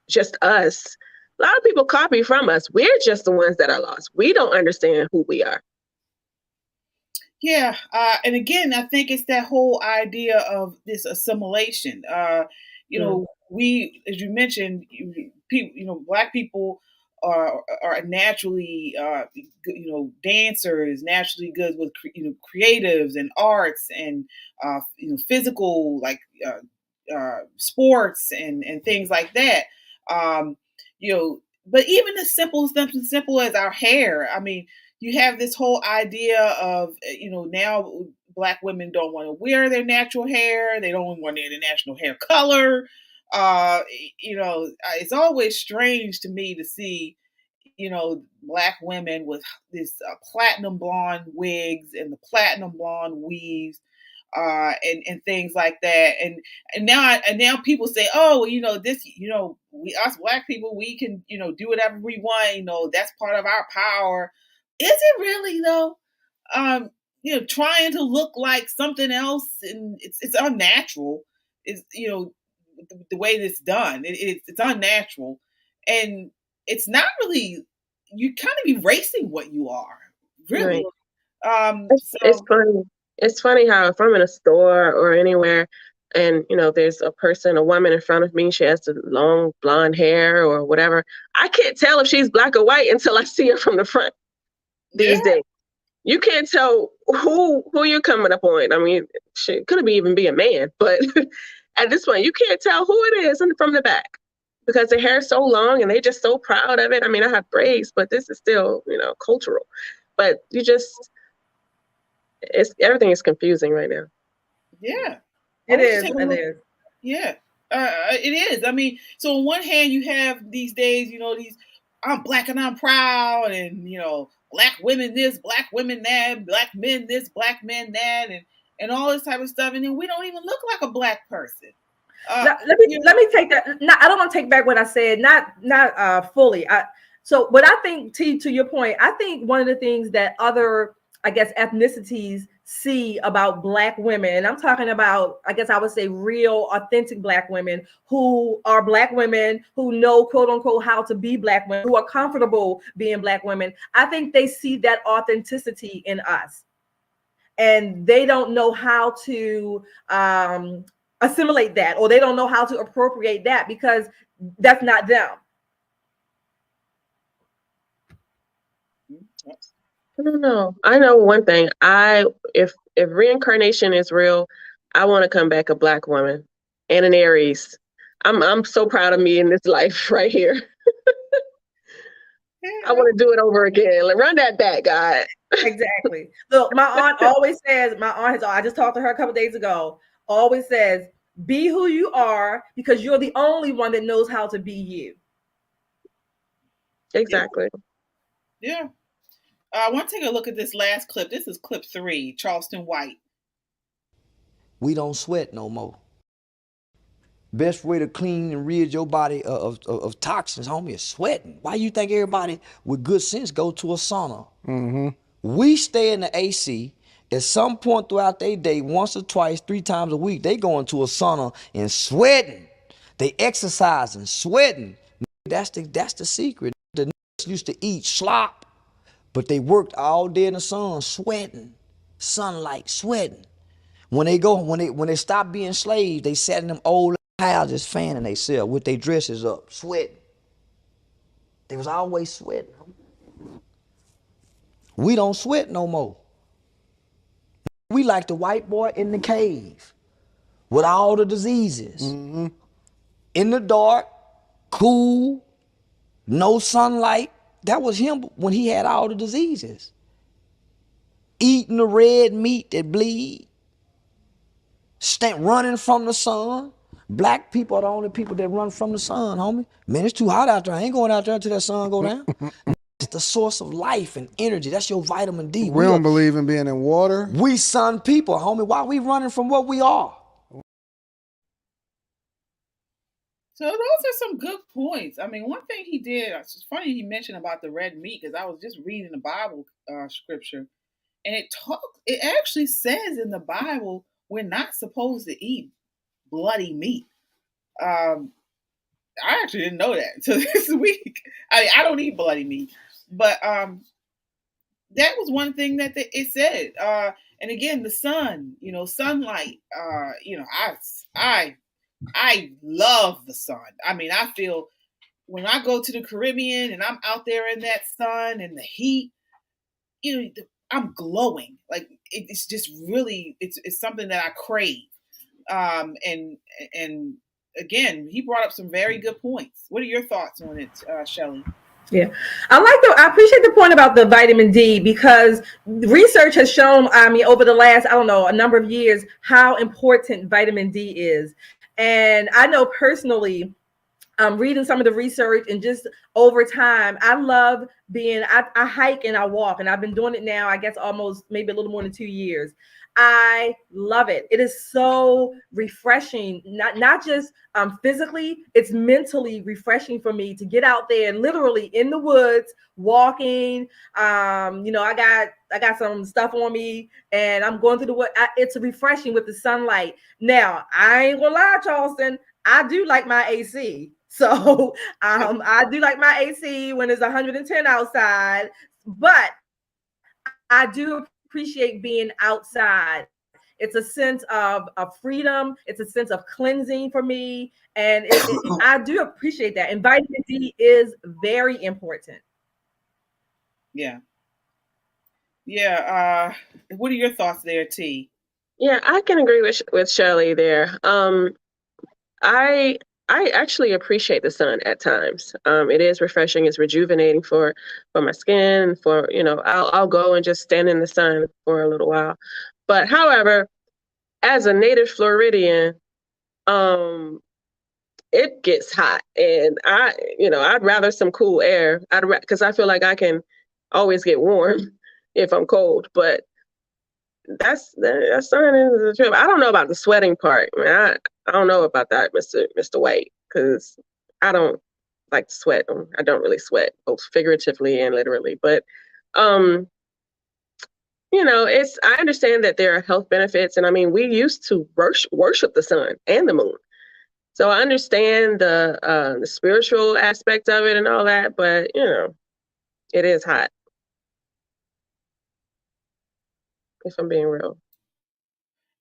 just us, a lot of people copy from us. We're just the ones that are lost. We don't understand who we are. Yeah, and again, I think it's that whole idea of this assimilation. We, as you mentioned, Black people are naturally, dancers, naturally good with, creatives and arts and, physical, like sports and things like that. But even as simple as our hair, you have this whole idea of, now Black women don't want to wear their natural hair. They don't want their natural hair color. It's always strange to me to see, black women with this platinum blonde wigs and the platinum blonde weaves, and things like that. And now people say, oh, this, we, us black people, we can, do whatever we want. That's part of our power. Is it really though? Trying to look like something else, and it's unnatural. It's the way it's done. It's unnatural, and it's not really. You kind of erasing what you are, really. Right. It's funny. It's funny how if I'm in a store or anywhere, and there's a woman in front of me, she has the long blonde hair or whatever, I can't tell if she's black or white until I see her from the front. These days, you can't tell who you're coming up on. I mean, she could even be a man, but at this point, you can't tell who it is from the back because their hair is so long and they're just so proud of it. I mean, I have braids, but this is still, cultural. But everything is confusing right now. Yeah, it is. It is. Yeah, it is. I mean, so on one hand, you have these days, these I'm black and I'm proud, and black women this, black women that, black men this, black men that, and all this type of stuff, and then we don't even look like a black person. Let me take that. No, I don't want to take back what I said. Not fully. So what I think, T, to your point, I think one of the things that other, I guess, ethnicities see about black women, and I'm talking about, I guess I would say real, authentic black women who are black women who know, quote unquote, how to be black women, who are comfortable being black women. I think they see that authenticity in us, and they don't know how to assimilate that, or they don't know how to appropriate that because that's not them. I don't know. I know one thing. If reincarnation is real, I want to come back a black woman and an Aries. I'm so proud of me in this life right here. I want to do it over again. Like, run that back, God. Exactly. Look, my aunt always says, I just talked to her a couple days ago, always says, be who you are because you're the only one that knows how to be you. Exactly. Yeah. I want to take a look at this last clip. This is clip 3, Charleston White. We don't sweat no more. Best way to clean and rid your body of toxins, homie, is sweating. Why you think everybody with good sense go to a sauna? Mm-hmm. We stay in the AC. At some point throughout their day, once or twice, 3 times a week, they go into a sauna and sweating. They exercising, sweating. That's the secret. The niggas used to eat slop, but they worked all day in the sun, sweating, sunlight, sweating. When they stopped being slaves, they sat in them old houses fanning themselves with their dresses up, sweating. They was always sweating. We don't sweat no more. We like the white boy in the cave with all the diseases. Mm-hmm. In the dark, cool, no sunlight. That was him when he had all the diseases. Eating the red meat that bleed. Running from the sun. Black people are the only people that run from the sun, homie. Man, it's too hot out there. I ain't going out there until that sun go down. It's the source of life and energy. That's your vitamin D. We don't believe in being in water. We sun people, homie. Why are we running from what we are? So those are some good points. I mean, one thing he did, it's funny he mentioned about the red meat, because I was just reading the Bible scripture, and it actually says in the Bible we're not supposed to eat bloody meat. I actually didn't know that until this week. I don't eat bloody meat, but that was one thing that it said. And again, the sun, sunlight. I love the sun. I mean, I feel when I go to the Caribbean and I'm out there in that sun and the heat, I'm glowing. Like it's just really, it's something that I crave. And again, he brought up some very good points. What are your thoughts on it, Shelley? Yeah, I appreciate the point about the vitamin D, because research has shown, over the last, a number of years, how important vitamin D is. And I know personally, reading some of the research, and just over time, I love I hike and I walk, and I've been doing it now, I guess almost maybe a little more than 2 years. I love it. It is so refreshing, not just physically, it's mentally refreshing for me to get out there and literally in the woods walking. I got some stuff on me and I'm going through the wood. It's refreshing with the sunlight. Now, I ain't gonna lie, Charleston, I do like my AC. So I do like my AC when it's 110 outside, but I do appreciate being outside. It's a sense of freedom. It's a sense of cleansing for me. And I do appreciate that. And vitamin D is very important. Yeah. Yeah. What are your thoughts there, T? Yeah, I can agree with Shirley there. I actually appreciate the sun at times. It is refreshing. It's rejuvenating for my skin. For I'll go and just stand in the sun for a little while. But however, as a native Floridian, it gets hot, and I'd rather some cool air. Because I feel like I can always get warm if I'm cold, but that sun is a trip. I don't know about the sweating part. I mean, I don't know about that, Mr. White, because I don't like to sweat. I don't really sweat, both figuratively and literally. But I understand that there are health benefits, and I mean, we used to worship the sun and the moon, so I understand the spiritual aspect of it and all that. But it is hot, if I'm being real.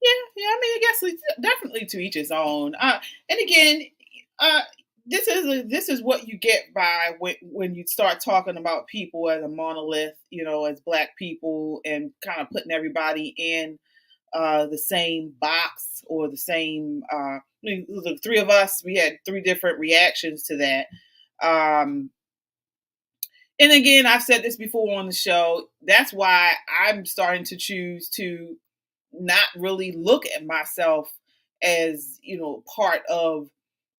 Yeah. I mean, I guess it's definitely to each his own. And again, this is what you get by when you start talking about people as a monolith, as Black people, and kind of putting everybody in the same box or the same. The three of us, we had three different reactions to that. And again, I've said this before on the show. That's why I'm starting to choose to not really look at myself as, part of,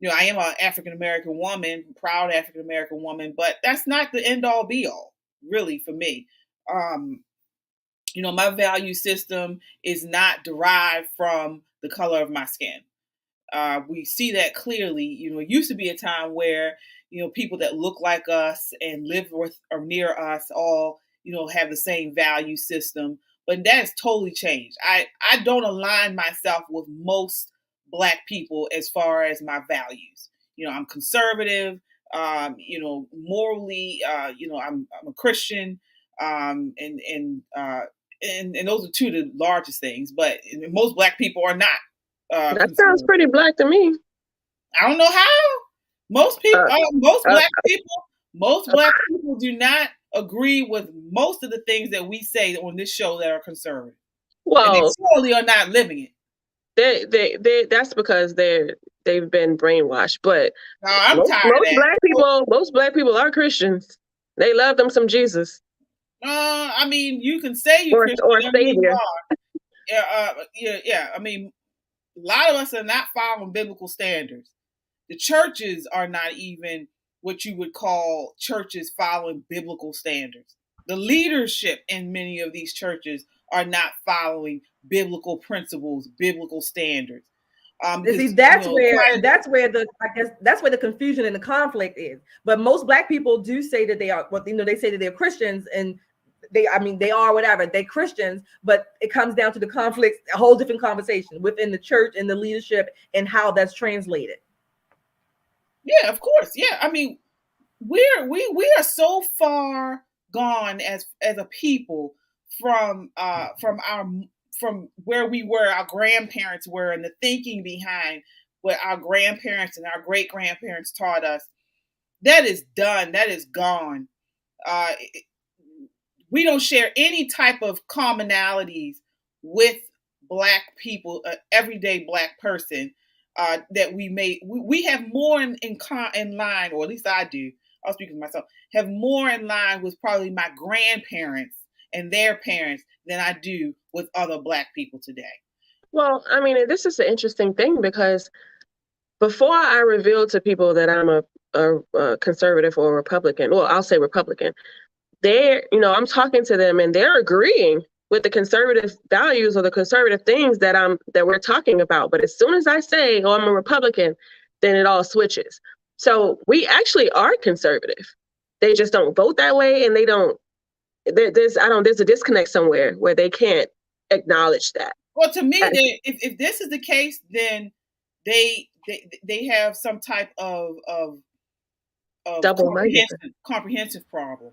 I am an African American woman, proud African American woman, but that's not the end all be all, really, for me. My value system is not derived from the color of my skin. We see that clearly. It used to be a time where, people that look like us and live with or near us all, have the same value system. But that has totally changed. I don't align myself with most Black people as far as my values. I'm conservative, morally, I'm a Christian, and those are two of the largest things. But most Black people are not. That sounds pretty Black to me. I don't know how. Most people, most Black people do not agree with most of the things that we say on this show that are conservative. Well, and they certainly are not living it. They that's because they've been brainwashed. But I'm tired of that. Most Black people are Christians. They love them some Jesus. I mean, you can say you're Christian or Savior. Yeah. I mean, a lot of us are not following biblical standards. The churches are not even what you would call churches following biblical standards. The leadership in many of these churches are not following biblical principles, biblical standards. See, that's where the confusion and the conflict is. But most Black people do say that they are, they say that they're Christians, and they are whatever, they're Christians, but it comes down to the conflicts, a whole different conversation within the church and the leadership and how that's translated. Yeah, of course. Yeah. I mean, we are so far gone as a people from where we were, our grandparents were, and the thinking behind what our grandparents and our great grandparents taught us. That is done. That is gone. We don't share any type of commonalities with Black people, everyday Black person. That we have more in line, or at least I do. I'll speak for myself. Have more in line with probably my grandparents and their parents than I do with other Black people today. Well, I mean, this is an interesting thing because before I reveal to people that I'm a conservative or a Republican, well, I'll say Republican, I'm talking to them and they're agreeing with the conservative values or the conservative things that we're talking about. But as soon as I say, oh, I'm a Republican, then it all switches. So we actually are conservative. They just don't vote that way, and there's a disconnect somewhere where they can't acknowledge that. Well, to me, if this is the case, then they have some type of comprehensive problem.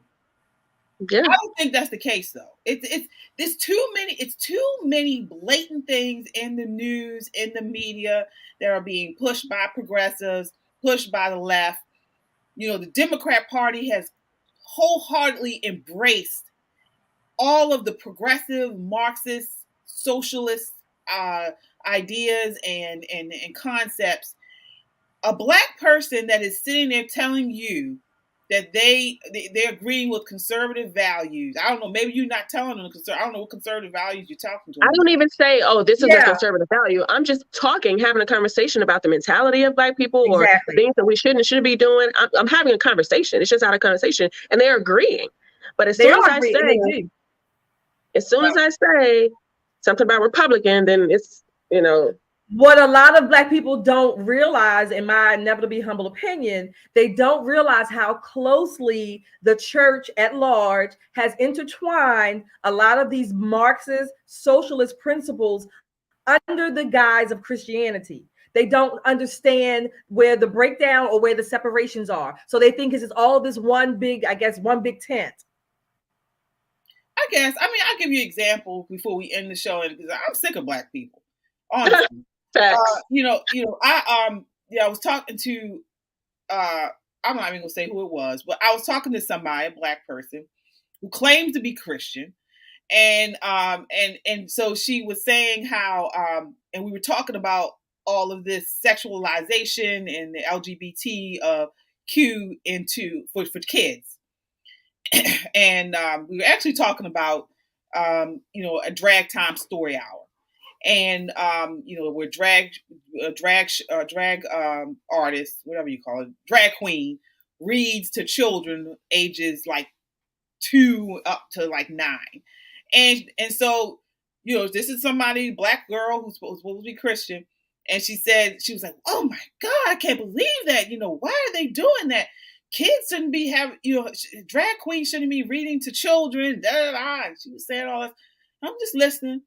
Yeah. I don't think that's the case, though. It's too many blatant things in the news, in the media that are being pushed by progressives, pushed by the left. The Democrat Party has wholeheartedly embraced all of the progressive, Marxist, socialist ideas and concepts. A Black person that is sitting there telling you that they're agreeing with conservative values. I don't know. Maybe you're not telling them I don't know what conservative values you're talking to them. I don't even say, oh, this is a conservative value. I'm just having a conversation about the mentality of Black people or things that we shouldn't be doing. I'm having a conversation. It's just out of conversation, and they're agreeing. But as soon as I say something about Republican, then it's What a lot of Black people don't realize, in my never to be humble opinion, they don't realize how closely the church at large has intertwined a lot of these Marxist socialist principles under the guise of Christianity. They don't understand where the breakdown or where the separations are. So they think it's all this one big tent. I guess. I mean, I'll give you an example before we end the show, because I'm sick of Black people. Honestly. I was talking to I'm not even gonna say who it was, but I was talking to somebody, a Black person, who claims to be Christian, and so she was saying how and we were talking about all of this sexualization and the LGBTQ for kids, and we were actually talking about a drag time story hour. And where drag artist, whatever you call it, drag queen, reads to children ages like 2 up to like 9, and so this is somebody, Black girl who's supposed to be Christian, and she was like, oh my God, I can't believe that. Why are they doing that? Kids shouldn't be drag queens shouldn't be reading to children. Da, da, da. And she was saying all this. I'm just listening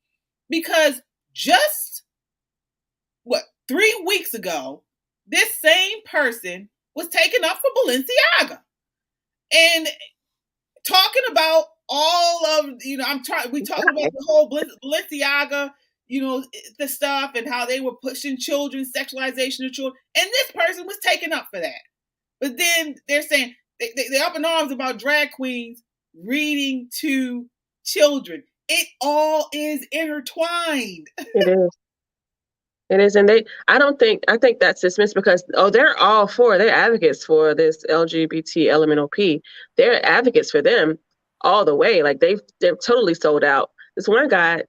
because just 3 weeks ago, this same person was taken up for Balenciaga and talking about all of we talking about the whole Balenciaga, the stuff and how they were pushing children, sexualization of children, and this person was taken up for that. But then they're saying they're up in arms about drag queens reading to children. It all is intertwined. It is. And I think that's dismissed because, they're advocates for this LGBT LMNOP. They're advocates for them all the way. Like they're totally sold out. This one guy,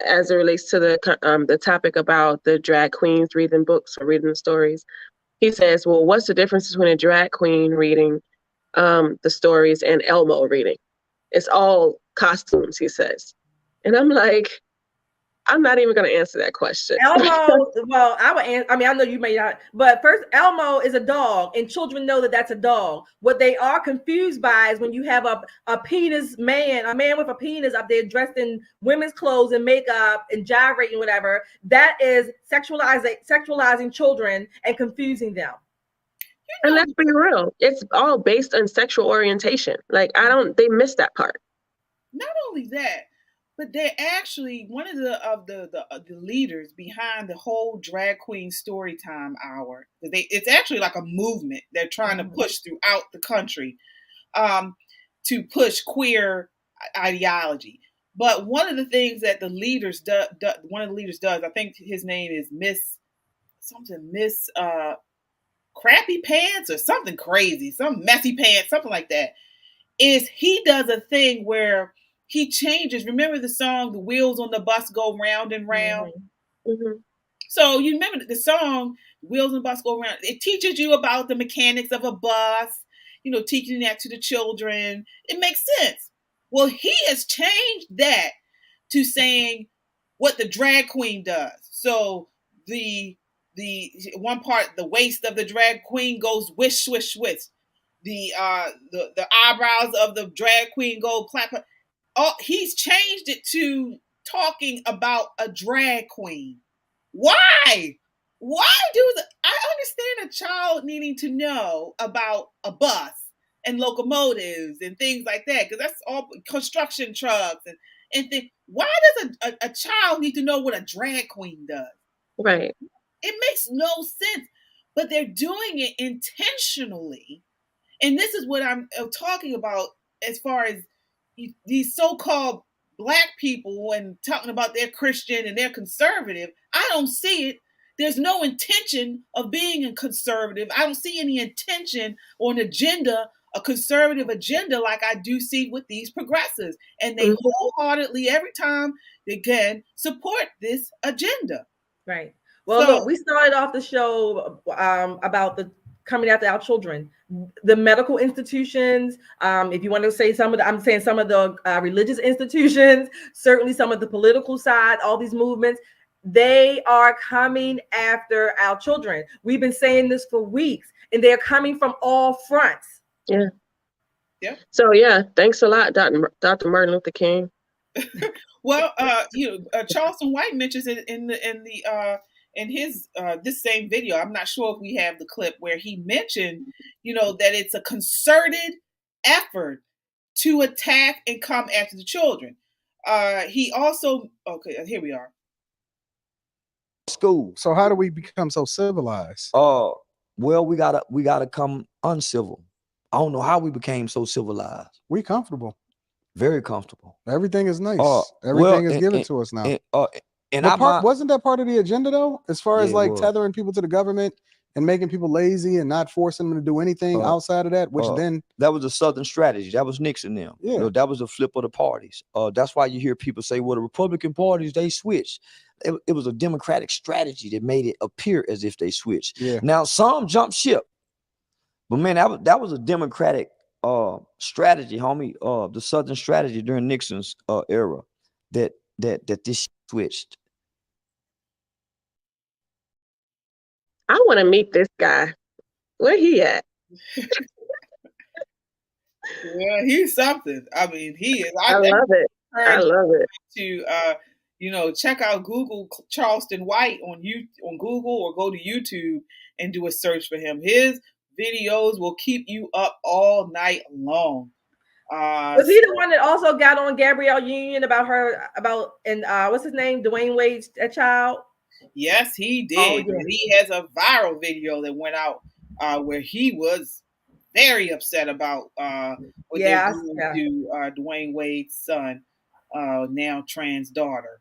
as it relates to the topic about the drag queens reading books or reading the stories, he says, well, what's the difference between a drag queen reading the stories and Elmo reading? It's all costumes, he says. And I'm like, I'm not even going to answer that question. Elmo, well, I would answer. I mean, I know you may not, but first, Elmo is a dog, and children know that that's a dog. What they are confused by is when you have a man with a penis up there dressed in women's clothes and makeup and gyrating, whatever. That is sexualizing children and confusing them. And let's be real, it's all based on sexual orientation. Like they missed that part. Not only that, but they're actually one of the leaders behind the whole drag queen storytime hour. It's actually like a movement they're trying to push throughout the country to push queer ideology. But one of the things that the leaders does, I think his name is Miss Crappy Pants or something crazy, some messy pants, something like that, is he does a thing where he changes. Remember the song, The Wheels on the Bus Go Round and Round? Mm-hmm. So you remember the song, wheels and bus go around. It teaches you about the mechanics of a bus, teaching that to the children. It makes sense. Well, he has changed that to saying what the drag queen does. So the one part, the waist of the drag queen goes wish, swish, swish. The eyebrows of the drag queen go clap. Oh, he's changed it to talking about a drag queen. Why? I understand a child needing to know about a bus and locomotives and things like that, because that's all construction trucks and things. Why does a child need to know what a drag queen does? Right. It makes no sense, but they're doing it intentionally. And this is what I'm talking about as far as these so-called Black people and talking about they're Christian and they're conservative. I don't see it. There's no intention of being a conservative. I don't see any intention or an agenda, a conservative agenda like I do see with these progressives. And they wholeheartedly, every time they can, support this agenda. Right. Well, look, we started off the show about the coming after our children, the medical institutions. If you want to say I'm saying some of the religious institutions, certainly some of the political side, all these movements, they are coming after our children. We've been saying this for weeks, and they're coming from all fronts. Yeah. Yeah. So thanks a lot, Dr. Martin Luther King. Well, Charleston White mentions it in his this same video. I'm not sure if we have the clip where he mentioned, that it's a concerted effort to attack and come after the children. He also, here we are. School. So how do we become so civilized? Well, we gotta come uncivil. I don't know how we became so civilized. We comfortable. Very comfortable. Everything is nice. Everything is given to us now. Wasn't that part of the agenda though? As far as like tethering people to the government and making people lazy and not forcing them to do anything outside of that, which then that was a Southern strategy. That was Nixon them. Yeah. That was a flip of the parties. That's why you hear people say, well, the Republican parties, they switched. It was a Democratic strategy that made it appear as if they switched. Yeah. Now some jumped ship, but man, that was a Democratic strategy, homie. The Southern strategy during Nixon's era that this switched. I want to meet this guy. Where he at? Yeah, he's something. I mean, he is. I love it. I love it. To check out Google Charleston White on Google, or go to YouTube and do a search for him. His videos will keep you up all night long. Was he the one that also got on Gabrielle Union about what's his name, Dwayne Wade's child? Yes, he did. Oh, yeah. He has a viral video that went out where he was very upset about what they're doing to Dwayne Wade's son, now trans daughter.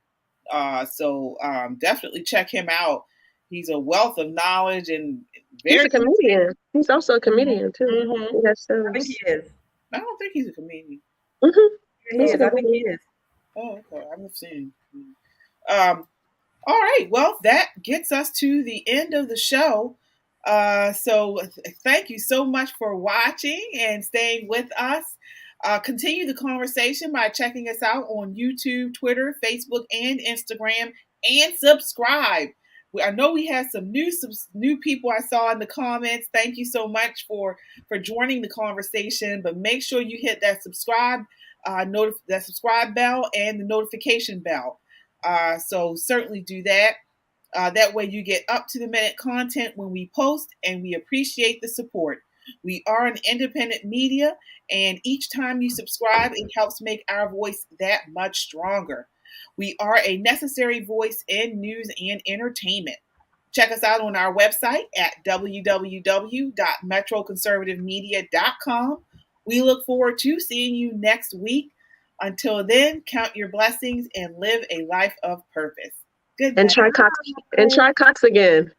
So definitely check him out. He's a wealth of knowledge and he's a comedian. He's also a comedian too. Mm-hmm. I think he is. I don't think he's a comedian. Mm-hmm. I think he is. Oh, okay. I haven't seen him. All right. Well, that gets us to the end of the show. So thank you so much for watching and staying with us. Continue the conversation by checking us out on YouTube, Twitter, Facebook, and Instagram, and subscribe. I know we had some new people I saw in the comments. Thank you so much for joining the conversation. But make sure you hit that subscribe bell and the notification bell. So certainly do that. That way you get up-to-the-minute content when we post, and we appreciate the support. We are an independent media, and each time you subscribe, it helps make our voice that much stronger. We are a necessary voice in news and entertainment. Check us out on our website at www.metroconservativemedia.com. We look forward to seeing you next week. Until then, count your blessings and live a life of purpose. Good night. And try Cox again.